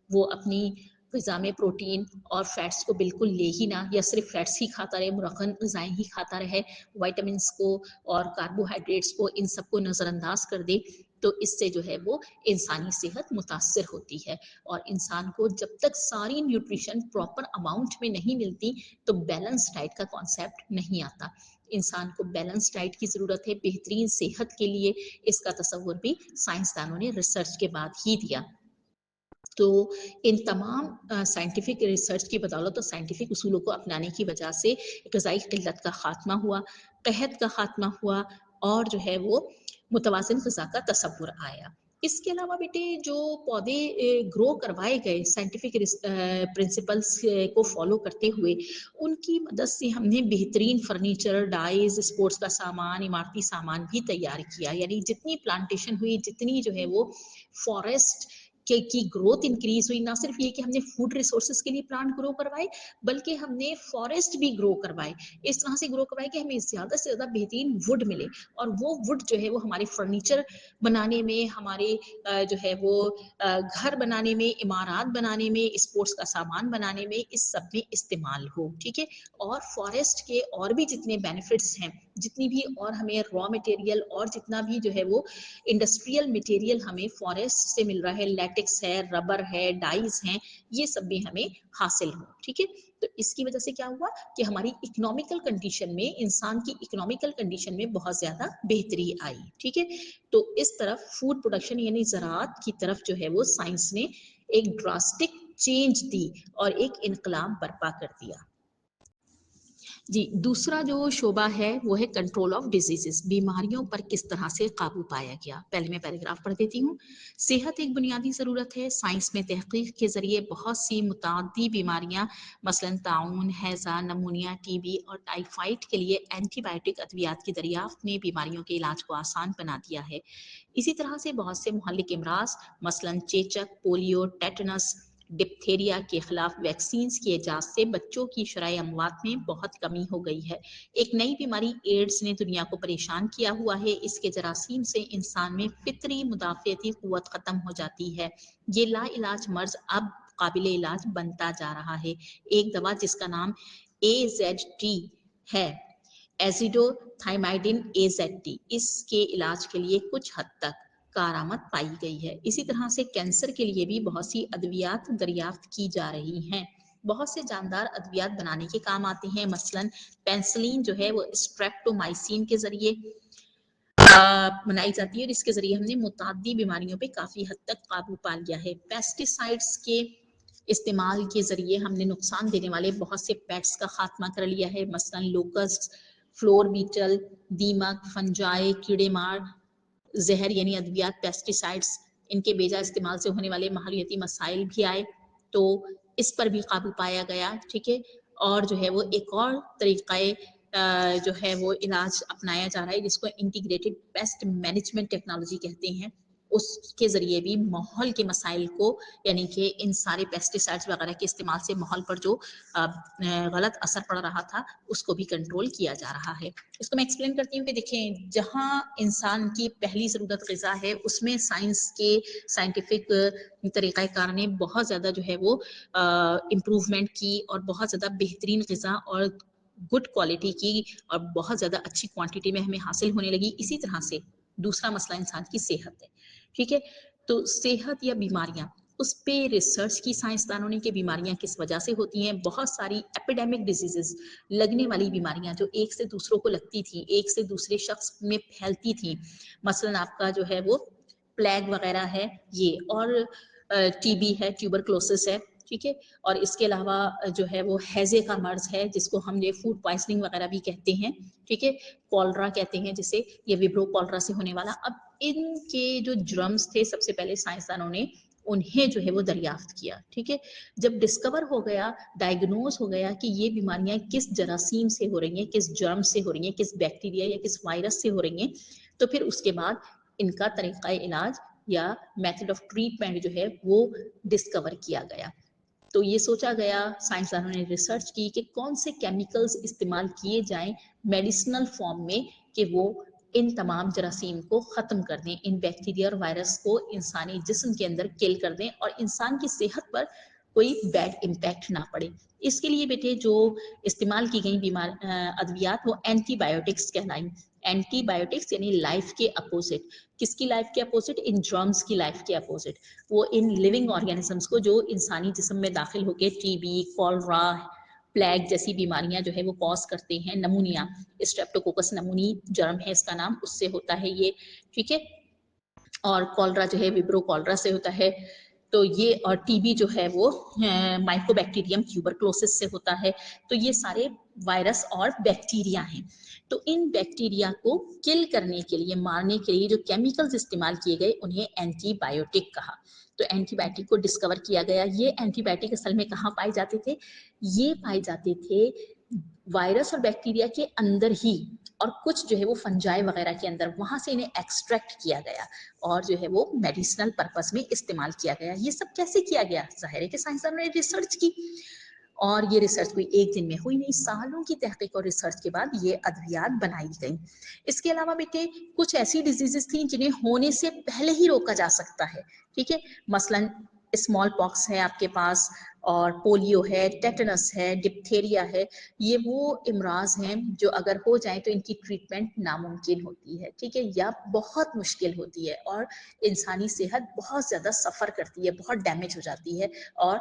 A: وہ اپنی غذا میں پروٹین اور فیٹس کو بالکل لے ہی نہ، یا صرف فیٹس ہی کھاتا رہے، مرغن غذائیں ہی کھاتا رہے، وائٹامنس کو اور کاربوہائیڈریٹس کو، ان سب کو نظر انداز کر دے، تو اس سے جو ہے وہ انسانی صحت متاثر ہوتی ہے۔ اور انسان کو جب تک ساری نیوٹریشن پراپر اماؤنٹ میں نہیں ملتی تو بیلنس ڈائٹ کا کانسیپٹ نہیں آتا۔ انسان کو بیلنس ڈائٹ کی ضرورت ہے بہترین صحت کے لیے، اس کا تصور بھی سائنسدانوں نے ریسرچ کے بعد ہی دیا۔ تو ان تمام سائنٹیفک ریسرچ کی بدولت اور سائنٹیفک اصولوں کو اپنانے کی وجہ سے غذائی قلت کا خاتمہ ہوا، قحط کا خاتمہ ہوا، اور جو ہے وہ متوازن غذا کا تصور آیا۔ اس کے علاوہ بیٹے جو پودے گرو کروائے گئے سائنٹیفک پرنسپلس کو فالو کرتے ہوئے، ان کی مدد سے ہم نے بہترین فرنیچر، ڈائز، اسپورٹس کا سامان، عمارتی سامان بھی تیار کیا۔ یعنی جتنی پلانٹیشن ہوئی، جتنی جو ہے وہ فارسٹ کی گروتھ انکریز ہوئی، نہ صرف یہ کہ ہم نے فوڈ ریسورسز کے لیے پلانٹ گرو کروائے، بلکہ ہم نے فارسٹ بھی گرو کروائے، اس طرح سے گرو کروائے کہ ہمیں زیادہ سے زیادہ بہترین وڈ ملے، اور وہ وڈ جو ہے وہ ہمارے فرنیچر بنانے میں، ہمارے جو ہے وہ گھر بنانے میں، عمارات بنانے میں، اسپورٹس کا سامان بنانے میں، اس سب میں استعمال ہو، ٹھیک ہے۔ اور فارسٹ کے اور بھی جتنے بینیفٹس ہیں، جتنی بھی اور ہمیں را مٹیریل اور جتنا بھی جو ہے وہ انڈسٹریل مٹیریل ہمیں فارسٹ سے مل رہا ہے، لیٹکس ہے، ربر ہے، ڈائز ہیں، یہ سب بھی ہمیں حاصل ہو، ٹھیک ہے۔ تو اس کی وجہ سے کیا ہوا کہ ہماری اکنامیکل کنڈیشن میں، انسان کی اکنامیکل کنڈیشن میں بہت زیادہ بہتری آئی، ٹھیک ہے۔ تو اس طرف فوڈ پروڈکشن یعنی زراعت کی طرف جو ہے وہ سائنس نے ایک ڈراسٹک چینج دی اور ایک انقلاب برپا کر دیا۔ جی، دوسرا جو شعبہ ہے وہ ہے کنٹرول آف ڈیزیزز، بیماریوں پر کس طرح سے قابو پایا گیا۔ پہلے میں پیراگراف پڑھ دیتی ہوں۔ صحت ایک بنیادی ضرورت ہے۔ سائنس میں تحقیق کے ذریعے بہت سی متعدی بیماریاں مثلاً طاعون، ہیضہ، نمونیا، ٹی بی اور ٹائیفائڈ کے لیے اینٹی بائیوٹک ادویات کی دریافت نے بیماریوں کے علاج کو آسان بنا دیا ہے۔ اسی طرح سے بہت سے مہلک امراض مثلاً چیچک، پولیو، ٹیٹنس، ڈپتھیریا کے خلاف ویکسینز کی ایجاد سے بچوں کی شرح اموات میں بہت کمی ہو گئی ہے۔ ایک نئی بیماری ایڈز نے دنیا کو پریشان کیا ہوا ہے۔ اس کے جراثیم سے انسان میں فطری مدافعتی قوت ختم ہو جاتی ہے۔ یہ لا علاج مرض اب قابل علاج بنتا جا رہا ہے۔ ایک دوا جس کا نام AZT ہے، ایزیڈو تھائمائڈین AZT، اس کے علاج کے لیے کچھ حد تک کارآمد پائی گئی ہے۔ اسی طرح سے کینسر کے لیے بھی بہت سی ادویات دریافت کی جا رہی ہیں۔ بہت سے جاندار ادویات بنانے کے کام آتی ہیں، مثلاً پینسلین جو ہے وہ اسٹریپٹومائسین کے ذریعے بنائی جاتی ہے، اور اس کے ذریعے ہم نے متعدی بیماریوں پہ کافی حد تک قابو پا لیا ہے۔ پیسٹیسائڈز کے استعمال کے ذریعے ہم نے نقصان دینے والے بہت سے پیسٹ کا خاتمہ کر لیا ہے، مثلاً لوکسٹ، فلور بیٹل، دیمک، فنجائے، کیڑے مار، زہر یعنی ادویات، پیسٹیسائڈز، ان کے بیجا استعمال سے ہونے والے ماحولیاتی مسائل بھی آئے، تو اس پر بھی قابو پایا گیا، ٹھیک ہے۔ اور جو ہے وہ ایک اور طریقہ جو ہے وہ علاج اپنایا جا رہا ہے جس کو انٹیگریٹڈ پیسٹ مینجمنٹ ٹیکنالوجی کہتے ہیں، اس کے ذریعے بھی ماحول کے مسائل کو، یعنی کہ ان سارے پیسٹیسائڈز وغیرہ کے استعمال سے ماحول پر جو غلط اثر پڑ رہا تھا اس کو بھی کنٹرول کیا جا رہا ہے۔ اس کو میں ایکسپلین کرتی ہوں کہ دیکھیں، جہاں انسان کی پہلی ضرورت غذا ہے، اس میں سائنس کے سائنٹیفک طریقہ کار نے بہت زیادہ جو ہے وہ امپروومنٹ کی، اور بہت زیادہ بہترین غذا اور گڈ کوالٹی کی، اور بہت زیادہ اچھی کوانٹٹی میں ہمیں حاصل ہونے لگی۔ اسی طرح سے دوسرا مسئلہ انسان کی صحت ہے، ٹھیک ہے۔ تو صحت یا بیماریاں उस पे रिसर्च की साइंसदानों ने कि बीमारियां किस वजह से होती हैं। बहुत सारी एपिडेमिक डिजीजेस, लगने वाली बीमारियां जो एक से दूसरों को लगती थी, एक से दूसरे शख्स में फैलती थी, मसलन आपका जो है वो प्लेग वगैरह है ये, और टीबी है, ट्यूबरक्लोसिस है, ठीक है, और इसके अलावा जो है वो हैजे का मर्ज है जिसको हम ये फूड पॉइजनिंग वगैरह भी कहते हैं, ठीक है, कॉलरा कहते हैं जिसे, ये विब्रो कॉलरा से होने वाला। अब इनके जो जर्म्स थे सबसे पहले साइंसदानों ने उन्हें जो है वो दरियाफ्त किया, ठीक है। जब डिस्कवर हो गया, डायग्नोज हो गया कि ये बीमारियां किस जरासीम से हो रही हैं, किस जर्म से हो रही हैं, किस बैक्टीरिया या किस वायरस से हो रही हैं, तो फिर उसके बाद इनका तरीका इलाज या मेथड ऑफ ट्रीटमेंट जो है वो डिस्कवर किया गया। तो ये सोचा गया, साइंसदानों ने रिसर्च की कि कौन से केमिकल्स इस्तेमाल किए जाएं मेडिसिनल फॉर्म में कि वो इन तमाम जरासीम को ख़त्म कर दें, इन बैक्टीरिया और वायरस को इंसानी जिस्म के अंदर किल कर दें और इंसान की सेहत पर कोई बैड इम्पैक्ट ना पड़े। इसके लिए बेटे जो इस्तेमाल की गई अद्वियात वो एंटीबायोटिक्स कहलाई। एंटीबायोटिक्स यानी लाइफ के अपोजिट। किसकी लाइफ के अपोजिट? इन जर्म्स की लाइफ के अपोजिट। वो इन लिविंग ऑर्गेनिजम्स को जो इंसानी जिस्म में दाखिल होकर टीबी, कॉलरा, प्लेग जैसी बीमारियां जो है वो कॉज करते हैं, नमूनिया, स्ट्रेप्टोकोकस नमूनी जर्म है इसका नाम, उससे होता है ये, ठीक है। और कॉलरा जो है विब्रो कॉलरा से होता है। तो ये, और टीबी जो है वो माइकोबैक्टीरियम ट्यूबरक्लोसिस से होता है। तो ये सारे वायरस और बैक्टीरिया हैं। तो इन बैक्टीरिया को किल करने के लिए, मारने के लिए जो केमिकल्स इस्तेमाल किए गए उन्हें एंटीबायोटिक कहा। तो एंटीबायोटिक को डिस्कवर किया गया। ये एंटीबायोटिक असल में कहाँ पाए जाते थे? ये पाए जाते थे वायरस और बैक्टीरिया के अंदर ही, और कुछ जो है वो फंजाई वगैरह के अंदर, वहां से इन्हें एक्सट्रैक्ट किया गया और जो है वो मेडिसिनल पर्पस में इस्तेमाल किया गया। ये सब कैसे किया गया? जाहिर है कि साइंसदानों ने रिसर्च की, और ये रिसर्च कोई एक दिन में हुई नहीं, सालों की तहकीक और रिसर्च के बाद ये अद्वियात बनाई गई। इसके अलावा बेटे कुछ ऐसी डिजीजेस थी जिन्हें होने से पहले ही रोका जा सकता है, ठीक है। मसलन स्मॉल पॉक्स है आपके पास, और पोलियो है, टेटनस है, डिप्थेरिया है। ये वो इमराज हैं जो अगर हो जाए तो इनकी ट्रीटमेंट नामुमकिन होती है, ठीक है, या बहुत मुश्किल होती है, और इंसानी सेहत बहुत ज़्यादा सफ़र करती है, बहुत डैमेज हो जाती है, और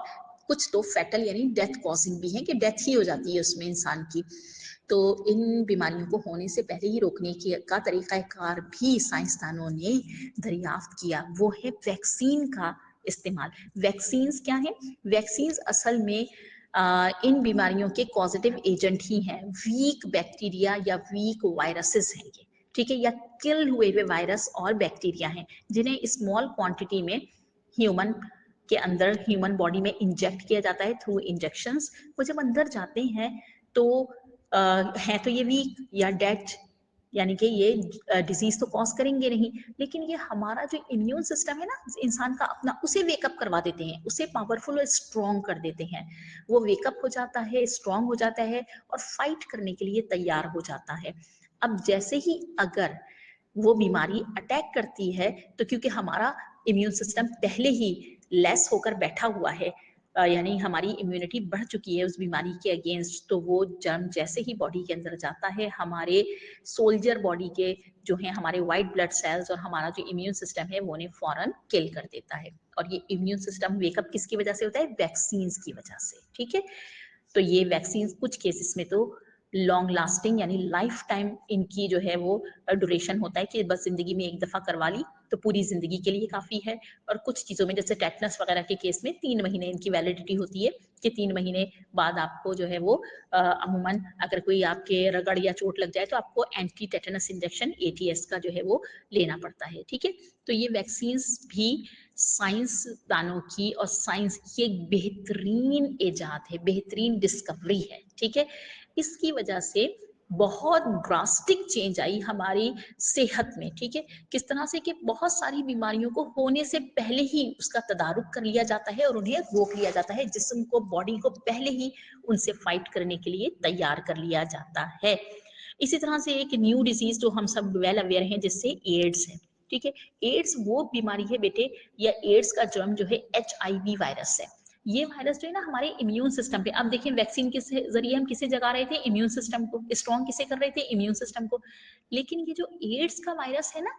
A: कुछ तो फैटल यानी डेथ कॉजिंग भी है कि डेथ ही हो जाती है उसमें इंसान की। तो इन बीमारियों को होने से पहले ही रोकने की का तरीक़ाकार भी साइंसदानों ने दरियाफ्त किया, वो है वैक्सीन का इस्तेमाल। वैक्सीन्स क्या है? वैक्सीन्स असल में इन बीमारियों के कॉजेटिव एजेंट ही हैं, वीक बैक्टीरिया या वीक वायरसेस हैं ये, ठीक है, या किल हुए वायरस और बैक्टीरिया हैं जिन्हें स्मॉल क्वांटिटी में ह्यूमन के अंदर, ह्यूमन बॉडी में इंजेक्ट किया जाता है थ्रू इंजेक्शंस। वो जब अंदर जाते हैं तो हैं तो ये वीक या डेड, यानी कि ये डिजीज तो कॉज करेंगे नहीं, लेकिन ये हमारा जो इम्यून सिस्टम है ना इंसान का अपना, उसे वेकअप करवा देते हैं, उसे पावरफुल और स्ट्रॉन्ग कर देते हैं। वो वेकअप हो जाता है, स्ट्रॉन्ग हो जाता है और फाइट करने के लिए तैयार हो जाता है। अब जैसे ही अगर वो बीमारी अटैक करती है, तो क्योंकि हमारा इम्यून सिस्टम पहले ही लेस होकर बैठा हुआ है, यानी हमारी इम्यूनिटी बढ़ चुकी है उस बीमारी के अगेंस्ट, तो वो जर्म जैसे ही बॉडी के अंदर जाता है, हमारे सोल्जर बॉडी के जो है हमारे वाइट ब्लड सेल्स और हमारा जो इम्यून सिस्टम है वो उन्हें फौरन किल कर देता है। और ये इम्यून सिस्टम वेकअप किसकी वजह से होता है? वैक्सीन की वजह से, ठीक है। तो ये वैक्सीन कुछ केसेस में तो लॉन्ग लास्टिंग यानी लाइफ टाइम इनकी जो है वो ड्यूरेशन होता है कि बस जिंदगी में एक दफा करवा ली तो पूरी जिंदगी के लिए काफी है। और कुछ चीजों में जैसे टेटनस वगैरह के केस में 3 महीने इनकी वैलिडिटी होती है कि 3 महीने बाद आपको जो है वो अमूमन अगर कोई आपके रगड़ या चोट लग जाए तो आपको एंटी टेटनस इंजेक्शन ATS का जो है वो लेना पड़ता है, ठीक है। तो ये वैक्सीन भी साइंसदानों की और साइंस की एक बेहतरीन इजाद है, बेहतरीन डिस्कवरी है, ठीक है। इसकी वजह से बहुत ड्रास्टिक चेंज आई हमारी सेहत में, ठीक है। किस तरह से कि बहुत सारी बीमारियों को होने से पहले ही उसका तदारुक कर लिया जाता है और उन्हें रोक लिया जाता है, जिस्म को, बॉडी को पहले ही उनसे फाइट करने के लिए तैयार कर लिया जाता है। इसी तरह से एक न्यू डिजीज जो हम सब वेल अवेयर हैं जिससे एड्स है, ठीक है। एड्स वो बीमारी है बेटे, या एड्स का जर्म जो है HIV वायरस है। ये वायरस जो है ना हमारे इम्यून सिस्टम पे, अब देखिए वैक्सीन के जरिए हम किसे जगा रहे थे? इम्यून सिस्टम को। स्ट्रॉन्ग किसे कर रहे थे? इम्यून सिस्टम को। लेकिन ये जो एड्स का वायरस है ना,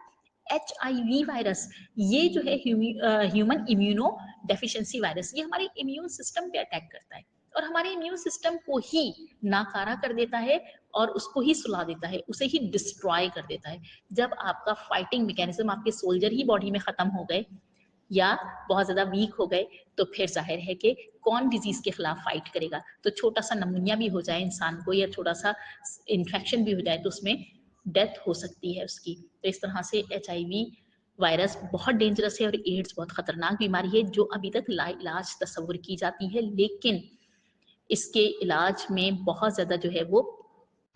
A: HIV वायरस, ये जो है ह्यूमन इम्यूनो डेफिशिएंसी वायरस, ये हमारे इम्यून सिस्टम पे अटैक करता है और हमारे इम्यून सिस्टम को ही नाकारा कर देता है और उसको ही सुला देता है, उसे ही डिस्ट्रॉय कर देता है। जब आपका फाइटिंग मैकेनिज्म, आपके सोल्जर ही बॉडी में खत्म हो गए या बहुत ज्यादा वीक हो गए, तो फिर जाहिर है कि कौन डिजीज के खिलाफ फाइट करेगा। तो छोटा सा नमूनिया भी हो जाए इंसान को या छोटा सा इन्फेक्शन भी हो जाए तो उसमें डेथ हो सकती है उसकी। तो इस तरह से HIV वायरस बहुत डेंजरस है और एड्स बहुत खतरनाक बीमारी है जो अभी तक लाइलाज तस्वुर की जाती है, लेकिन इसके इलाज में बहुत ज्यादा जो है वो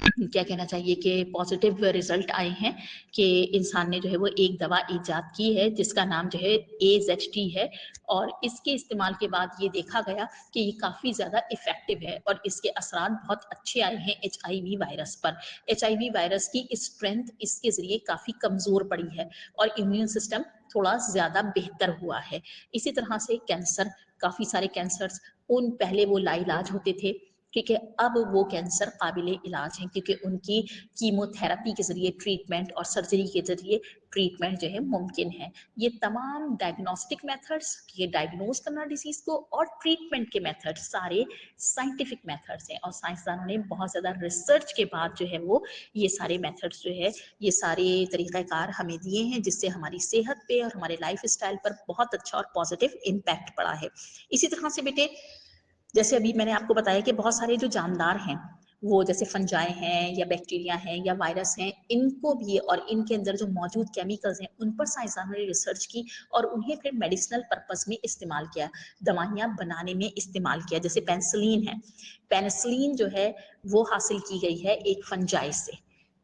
A: क्या कहना चाहिए कि पॉजिटिव रिजल्ट आए हैं कि इंसान ने जो है वो एक दवा इजाद की है जिसका नाम जो है AZT है और इसके इस्तेमाल के बाद ये देखा गया कि ये काफ़ी ज़्यादा इफेक्टिव है और इसके असरात बहुत अच्छे आए हैं HIV वायरस पर। HIV वायरस की स्ट्रेंथ इसके ज़रिए काफ़ी कमज़ोर पड़ी है और इम्यून सिस्टम थोड़ा ज़्यादा बेहतर हुआ है। इसी तरह से कैंसर, काफ़ी सारे कैंसर्स उन पहले वो लाइलाज होते थे, ठीक है, अब वो कैंसर काबिले इलाज हैं क्योंकि उनकी कीमोथेरेपी के जरिए ट्रीटमेंट और सर्जरी के जरिए ट्रीटमेंट जो है मुमकिन है। ये तमाम डायग्नोस्टिक मेथड्स, ये डायग्नोज करना डिजीज को, और ट्रीटमेंट के मेथड सारे साइंटिफिक मेथड्स हैं और साइंसदानों ने बहुत ज़्यादा रिसर्च के बाद जो है वो ये सारे मेथड्स जो है, ये सारे तरीक़ाकार हमें दिए हैं जिससे हमारी सेहत पे और हमारे लाइफ स्टाइल पर बहुत अच्छा और पॉजिटिव इम्पैक्ट पड़ा है। इसी तरह से बेटे, जैसे अभी मैंने आपको बताया कि बहुत सारे जो जानदार हैं वो जैसे फंजाई हैं या बैक्टीरिया हैं या वायरस हैं, इनको भी और इनके अंदर जो मौजूद केमिकल्स हैं उन पर साइंसदानों ने रिसर्च की और उन्हें फिर मेडिसिनल पर्पस में इस्तेमाल किया, दवाइयाँ बनाने में इस्तेमाल किया। जैसे पेनिसिलिन है, पेनिसिलिन जो है वो हासिल की गई है एक फंजाई से,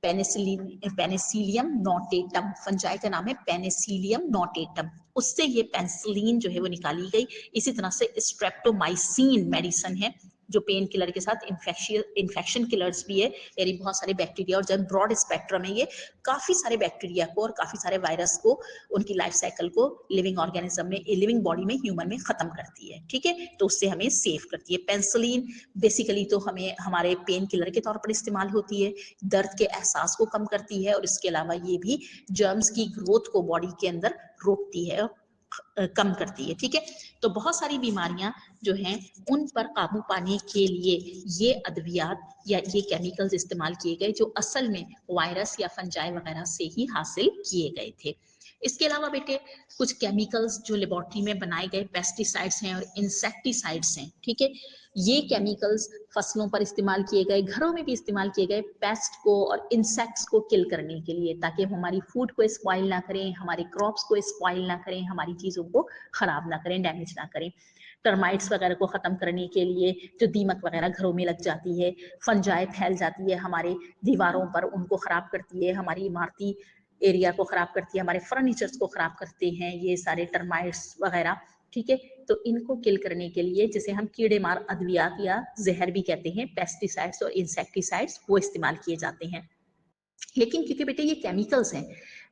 A: पेनिसिलियम नोटेटम, फंजाई का नाम है पेनिसिलियम नोटेटम, उससे ये पेनिसिलिन जो है वो निकाली गई। इसी तरह से स्ट्रेप्टोमाइसिन मेडिसिन है जो पेन किलर के साथ इन्फेक्शन किलर्स भी है, यानी बहुत सारे बैक्टीरिया, और जब ब्रॉड स्पेक्ट्रम है ये काफी सारे बैक्टीरिया को और काफी सारे वायरस को, उनकी लाइफ साइकिल को लिविंग ऑर्गेनिज्म में, लिविंग बॉडी में, ह्यूमन में खत्म करती है, ठीक है, तो उससे हमें सेव करती है। पेनिसिलिन बेसिकली तो हमें हमारे पेन किलर के तौर पर इस्तेमाल होती है, दर्द के एहसास को कम करती है और इसके अलावा ये भी जर्म्स की ग्रोथ को बॉडी के अंदर रोकती है और कम करती है, ठीक है। तो बहुत सारी बीमारियां जो हैं उन पर काबू पाने के लिए ये अद्वियात या ये केमिकल्स इस्तेमाल किए गए जो असल में वायरस या फंजाई वगैरह से ही हासिल किए गए थे। इसके अलावा बेटे कुछ केमिकल्स जो लेबोरेटरी में बनाए गए पेस्टिसाइड्स हैं और इंसेक्टिसाइड्स हैं, ठीक है, ये केमिकल्स फसलों पर इस्तेमाल किए गए, घरों में भी इस्तेमाल किए गए पेस्ट को और इंसेक्ट्स को किल करने के लिए, ताकि हमारी फूड को स्पॉइल ना करें, हमारे क्रॉप्स को स्पॉइल ना करें, हमारी चीज़ों को खराब ना करें, डैमेज ना करें। टर्माइट्स वगैरह को ख़त्म करने के लिए जो दीमक वगैरह घरों में लग जाती है, फंजाई फैल जाती है हमारे दीवारों पर, उनको ख़राब करती है, हमारी इमारती एरिया को ख़राब करती है, हमारे फर्नीचर्स को ख़राब करते हैं ये सारे टर्माइट्स वगैरह, ठीक है। तो इनको किल करने के लिए, जिसे हम कीड़े मार अद्वियात या जहर भी कहते हैं, पेस्टिसाइड्स और इंसेक्टिसाइड्स वो इस्तेमाल किए जाते हैं। लेकिन क्योंकि बेटे ये केमिकल्स हैं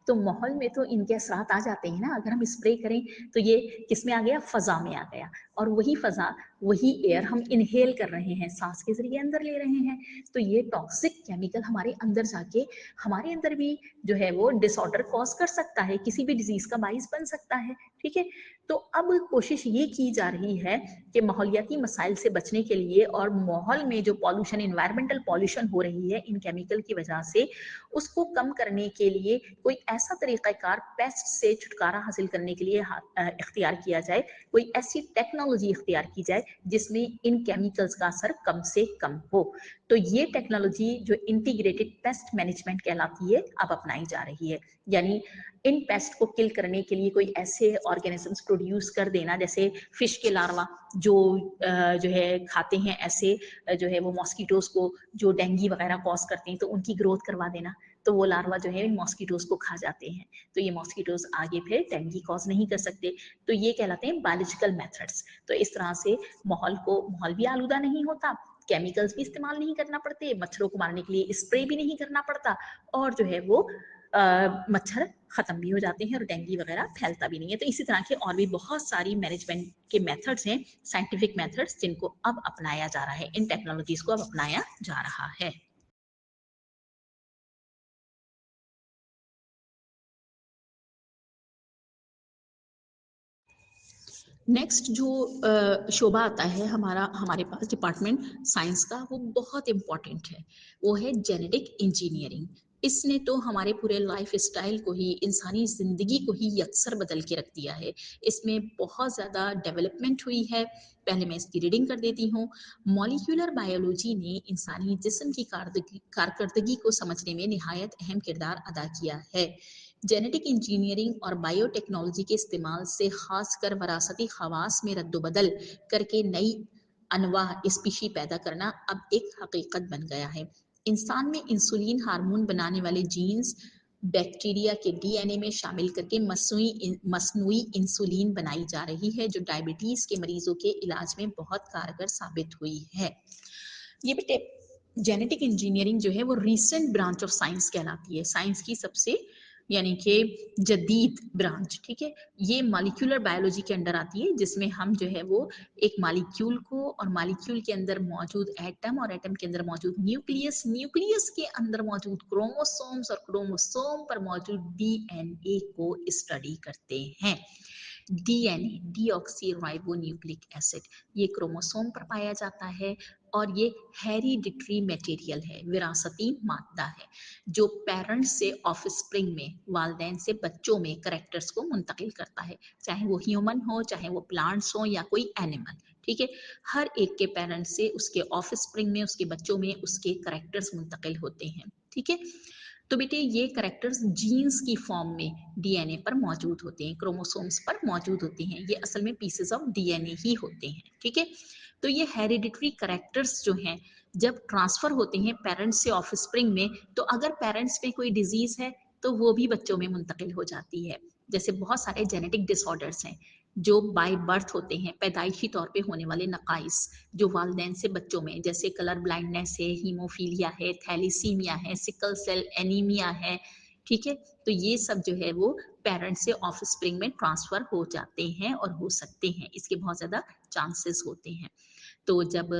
A: तो माहौल में तो इनके असरात आ जाते हैं ना, अगर हम स्प्रे करें तो ये किस में आ गया, फजा में आ गया, और वही फजा, वही एयर हम इनहेल कर रहे हैं, सांस के जरिए अंदर ले रहे हैं, तो ये टॉक्सिक केमिकल हमारे अंदर जाके हमारे अंदर भी जो है वो डिसऑर्डर कॉज कर सकता है, किसी भी डिजीज का बाइस बन सकता है, ठीक है। तो अब कोशिश ये की जा रही है कि माहौलियाती मसाइल से बचने के लिए और माहौल में जो पॉल्यूशन, इन्वायरमेंटल पॉल्यूशन हो रही है इन केमिकल की वजह से, उसको कम करने के लिए कोई ऐसा तरीक़ाकार पेस्ट से छुटकारा हासिल करने के लिए इख्तियार किया जाए, कोई ऐसी टेक्नोलॉजी इख्तियार की जाए जिसमें इन केमिकल्स का असर कम से कम हो। तो ये टेक्नोलॉजी जो इंटीग्रेटेड पेस्ट मैनेजमेंट कहलाती है अब अपनाई जा रही है, यानी इन पेस्ट को किल करने के लिए कोई ऐसे ऑर्गेनिजम्स प्रोड्यूस कर देना, जैसे फिश के लार्वा जो है खाते हैं ऐसे जो है वो मॉस्किटोज को, जो डेंगू वगैरह कॉज करते हैं, तो उनकी ग्रोथ करवा देना, तो वो लार्वा जो है इन मॉस्किटोज को खा जाते हैं, तो ये मॉस्किटोज आगे फिर डेंगू कॉज नहीं कर सकते, तो ये कहलाते हैं बायोलॉजिकल मेथड्स। तो इस तरह से माहौल भी आलूदा नहीं होता, केमिकल्स भी इस्तेमाल नहीं करना पड़ते, मच्छरों को मारने के लिए स्प्रे भी नहीं करना पड़ता, और जो है वो मच्छर खत्म भी हो जाते हैं और डेंगू वगैरह फैलता भी नहीं है। तो इसी तरह के और भी बहुत सारी मैनेजमेंट के मेथड्स हैं, साइंटिफिक मेथड्स, जिनको अब अपनाया जा रहा है, इन टेक्नोलॉजीज को अब अपनाया जा रहा है। नेक्स्ट जो शोभा आता है हमारे पास डिपार्टमेंट साइंस का, वो बहुत इम्पॉर्टेंट है, वो है जेनेटिक इंजीनियरिंग। इसने तो हमारे पूरे लाइफ स्टाइल को ही, इंसानी ज़िंदगी को ही यकसर बदल के रख दिया है। इसमें बहुत ज़्यादा डेवलपमेंट हुई है। पहले मैं इसकी रीडिंग कर देती हूँ। मॉलिक्यूलर बायोलॉजी ने इंसानी जिस्म की कारकर्दगी को समझने में निहायत अहम किरदार अदा किया है। जेनेटिक इंजीनियरिंग और बायोटेक्नोलॉजी के इस्तेमाल से खासकर वरासती खवास में रद्दोबदल करके नई अनवाह स्पीशी पैदा करना अब एक हकीकत बन गया है। इंसान में इंसुलिन हार्मोन बनाने वाले जीन्स बैक्टीरिया के डीएनए में शामिल करके मसनूई इंसुलिन बनाई जा रही है, जो डायबिटीज के मरीजों के इलाज में बहुत कारगर साबित हुई है। ये बेटे जेनेटिक इंजीनियरिंग जो है वो रीसेंट ब्रांच ऑफ साइंस कहलाती है, साइंस की सबसे यानी कि जदीद ब्रांच, ठीक है। ये मॉलिक्यूलर बायोलॉजी के अंडर आती है, जिसमें हम जो है वो एक मॉलिक्यूल को, और मॉलिक्यूल के अंदर मौजूद एटम, और एटम के अंदर मौजूद न्यूक्लियस, न्यूक्लियस के अंदर मौजूद क्रोमोसोम्स, और क्रोमोसोम पर मौजूद डीएनए को स्टडी करते हैं। DNA, deoxy ribo nucleic acid, ये क्रोमोसोम पर पाया जाता है, और ये हेरिडिटरी मटेरियल है, विरासती मादा है, जो पेरेंट्स से ऑफस्प्रिंग में, वालदैन से बच्चों में करेक्टर्स को मुंतकिल करता है, चाहे वो ह्यूमन हो, चाहे वो प्लांट्स हो, या कोई एनिमल, ठीक है। हर एक के पेरेंट्स से उसके ऑफस्प्रिंग में, उसके बच्चों में उसके करेक्टर्स मुंतकिल होते हैं, ठीक है। तो बेटे ये करेक्टर्स जीन्स की फॉर्म में डीएनए पर मौजूद होते हैं, क्रोमोसोम्स पर मौजूद होते हैं, ये असल में पीसेस ऑफ डीएनए ही होते हैं, ठीक है। तो ये हेरिडिटरी करेक्टर्स जो हैं, जब ट्रांसफर होते हैं पेरेंट्स से ऑफस्प्रिंग में, तो अगर पेरेंट्स में कोई डिजीज है तो वो भी बच्चों में मुंतकिल हो जाती है। जैसे बहुत सारे जेनेटिक डिसऑर्डर्स हैं जो बाय बर्थ होते हैं, पैदाइशी तौर पे होने वाले नकाइस, जो वालदैन से बच्चों में, जैसे कलर ब्लाइंडनेस है, हीमोफीलिया है, थैलीसीमिया है, सिकल सेल एनीमिया है, ठीक है। तो ये सब जो है वो पेरेंट्स से ऑफस्प्रिंग में ट्रांसफर हो जाते हैं और हो सकते हैं, इसके बहुत ज़्यादा चांसेस होते हैं। तो जब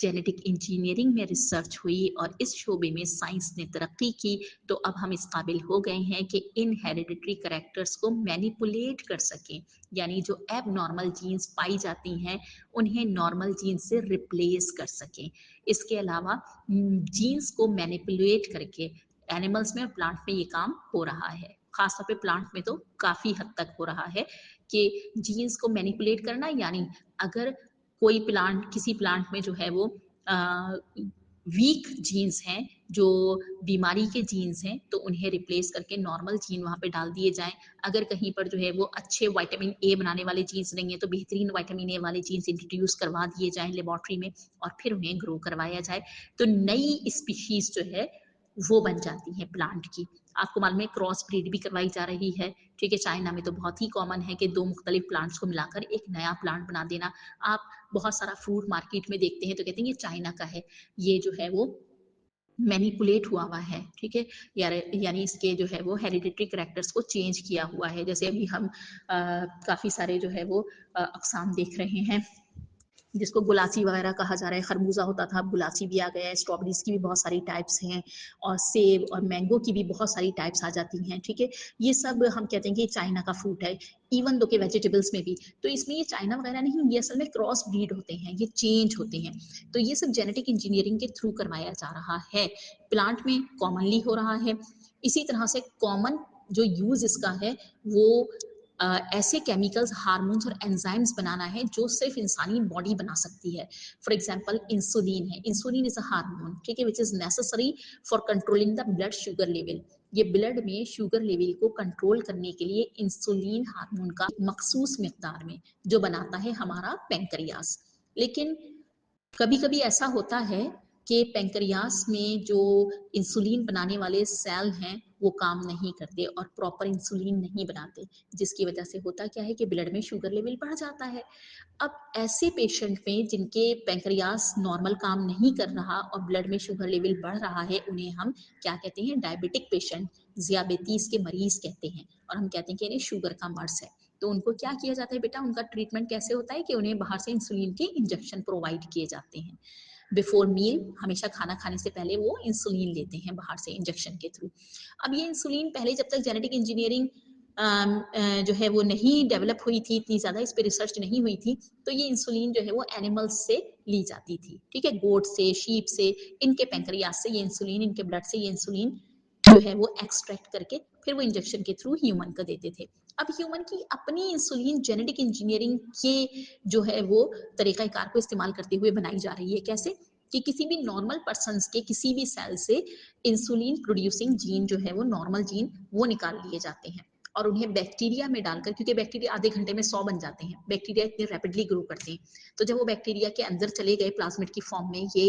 A: जेनेटिक इंजीनियरिंग में रिसर्च हुई और इस शोबे में साइंस ने तरक्की की, तो अब हम इस काबिल हो गए हैं कि इन हेरिडिटरी करेक्टर्स को मैनिपुलेट कर सकें, यानी जो एब नॉर्मल जीन्स पाई जाती हैं उन्हें नॉर्मल जीन्स से रिप्लेस कर सकें। इसके अलावा जीन्स को मैनिपुलेट करके एनिमल्स में और प्लांट में ये काम हो रहा है, खासतौर पे प्लांट में तो काफ़ी हद तक हो रहा है कि जीन्स को मैनिपुलेट करना, यानी अगर कोई प्लांट, किसी प्लांट में जो है वो वीक जीन्स हैं, जो बीमारी के जीन्स हैं, तो उन्हें रिप्लेस करके नॉर्मल जीन वहाँ पे डाल दिए जाएं। अगर कहीं पर जो है वो अच्छे विटामिन ए बनाने वाले जीन्स नहीं है, तो बेहतरीन विटामिन ए वाले जीन्स इंट्रोड्यूस करवा दिए जाएं लेबोरेटरी में, और फिर उन्हें ग्रो करवाया जाए, तो नई स्पीशीज जो है वो बन जाती है प्लांट की। आपको मालूम है क्रॉस ब्रीड भी करवाई जा रही है, ठीक है। चाइना में तो बहुत ही कॉमन है कि दो मुख्तलिफ प्लांट्स को मिलाकर एक नया प्लांट बना देना। आप बहुत सारा फ्रूट मार्केट में देखते हैं तो कहते हैं ये चाइना का है, ये जो है वो मैनिपुलेट हुआ हुआ है, ठीक है। यानी इसके जो है वो हेरिडिटरी करेक्टर्स को चेंज किया हुआ है। जैसे अभी हम काफ़ी सारे जो है वो अकसाम देख रहे हैं, जिसको गुलाची वगैरह कहा जा रहा है, खरबूजा होता था, अब गुलाची भी आ गया है, स्ट्रॉबेरीज की भी बहुत सारी टाइप्स हैं, और सेब और मैंगो की भी बहुत सारी टाइप्स आ जाती हैं, ठीक है। ये सब हम कहते हैं कि चाइना का फ्रूट है, इवन दो के वेजिटेबल्स में भी। तो इसमें ये चाइना वगैरह नहीं, ये असल में क्रॉस ब्रीड होते हैं, ये चेंज होते हैं। तो ये सब जेनेटिक इंजीनियरिंग के थ्रू करवाया जा रहा है, प्लांट में कॉमनली हो रहा है। इसी तरह से कॉमन जो यूज इसका है वो ऐसे केमिकल्स, हार्मोन्स और एंजाइम्स बनाना है जो सिर्फ इंसानी बॉडी बना सकती है। फॉर एग्जांपल इंसुलिन है, इंसुलिन इज अ हार्मोन, ठीक है, which is necessary for controlling the blood sugar level. ये ब्लड में शुगर लेवल को कंट्रोल करने के लिए इंसुलिन हार्मोन का मखसूस मिकदार में जो बनाता है हमारा पेंक्रियास। लेकिन कभी कभी ऐसा होता है कि पेंक्रियास में जो इंसुलिन बनाने वाले सेल हैं वो काम नहीं करते और प्रॉपर इंसुलिन नहीं बनाते, जिसकी वजह से होता क्या है कि ब्लड में शुगर लेवल बढ़ जाता है। अब ऐसे पेशेंट में जिनके पेंक्रियास नॉर्मल काम नहीं कर रहा और ब्लड में शुगर लेवल बढ़ रहा है, उन्हें हम क्या कहते हैं, डायबिटिक पेशेंट, ज़ियाबेतीस के मरीज कहते हैं, और हम कहते हैं कि इन्हें शुगर का मर्ज है। तो उनको क्या किया जाता है बेटा, उनका ट्रीटमेंट कैसे होता है कि उन्हें बाहर से इंसुलिन के इंजेक्शन प्रोवाइड किए जाते हैं। बिफोर मील, हमेशा खाना खाने से पहले वो इंसुलिन लेते हैं बाहर से इंजेक्शन के थ्रू। अब ये इंसुलिन पहले जब तक जेनेटिक इंजीनियरिंग जो है वो नहीं डेवलप हुई थी, इतनी ज़्यादा इस पे रिसर्च नहीं हुई थी, तो ये इंसुलिन जो है वो एनिमल्स से ली जाती थी, ठीक है? गोट से, शीप से, इनके पैंक्रियास से ये इंसुलिन, इनके ब्लड से ये इंसुलिन जो है वो एक्सट्रैक्ट करके फिर वो इंजेक्शन के थ्रू ह्यूमन को देते थे। अब ह्यूमन की अपनी इंसुलिन जेनेटिक इंजीनियरिंग के जो है वो तरीक़ाकार को इस्तेमाल करते हुए बनाई जा रही है। कैसे? कि किसी भी नॉर्मल पर्सन्स के किसी भी सेल से इंसुलिन प्रोड्यूसिंग जीन जो है वो नॉर्मल जीन वो निकाल लिए जाते हैं और उन्हें बैक्टीरिया में डालकर, क्योंकि बैक्टीरिया आधे घंटे में 100 बन जाते हैं, बैक्टीरिया इतने रैपिडली ग्रो करते हैं, तो जब वो बैक्टीरिया के अंदर चले गए प्लाज्मिड की फॉर्म में ये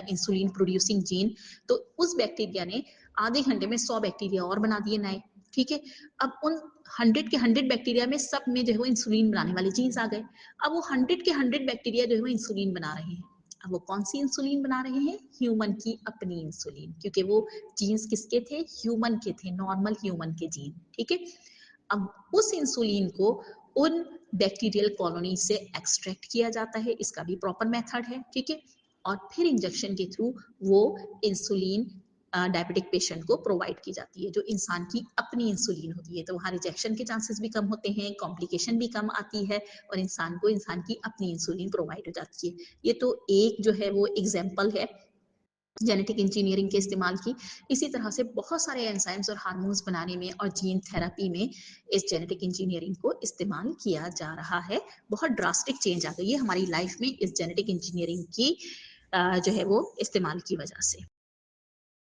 A: इंसुलिन प्रोड्यूसिंग जीन, तो उस बैक्टीरिया ने आधे घंटे में 100 बैक्टीरिया और बना दिए नए, ठीक है? अब उन 100 के 100 बैक्टीरिया में सब में जो है वो इंसुलिन बनाने वाले जीन्स आ गए। अब वो 100 के 100 बैक्टीरिया जो है वो इंसुलिन बना रहे हैं। अब वो कौन सी इंसुलिन बना रहे हैं? ह्यूमन की अपनी इंसुलिन, क्योंकि वो जीन्स किसके थे? ह्यूमन के थे, नॉर्मल ह्यूमन के जीन, ठीक है? अब उस इंसुलिन को उन बैक्टीरियल कॉलोनी से एक्सट्रैक्ट किया जाता है, इसका भी प्रॉपर मेथड है, ठीक है? और फिर इंजेक्शन के थ्रू वो इंसुलिन डायबिटिक पेशेंट को प्रोवाइड की जाती है, जो इंसान की अपनी इंसुलिन होती है, तो वहाँ रिजेक्शन के चांसेस भी कम होते हैं, कॉम्प्लिकेशन भी कम आती है और इंसान को इंसान की अपनी इंसुलिन प्रोवाइड हो जाती है। ये तो एक जो है वो एग्जाम्पल है जेनेटिक इंजीनियरिंग के इस्तेमाल की। इसी तरह से बहुत सारे एंजाइम्स और हार्मोन्स बनाने में और जीन थेरेपी में इस जेनेटिक इंजीनियरिंग को इस्तेमाल किया जा रहा है। बहुत ड्रास्टिक चेंज आ गई है हमारी लाइफ में इस जेनेटिक इंजीनियरिंग की जो है वो इस्तेमाल की वजह से।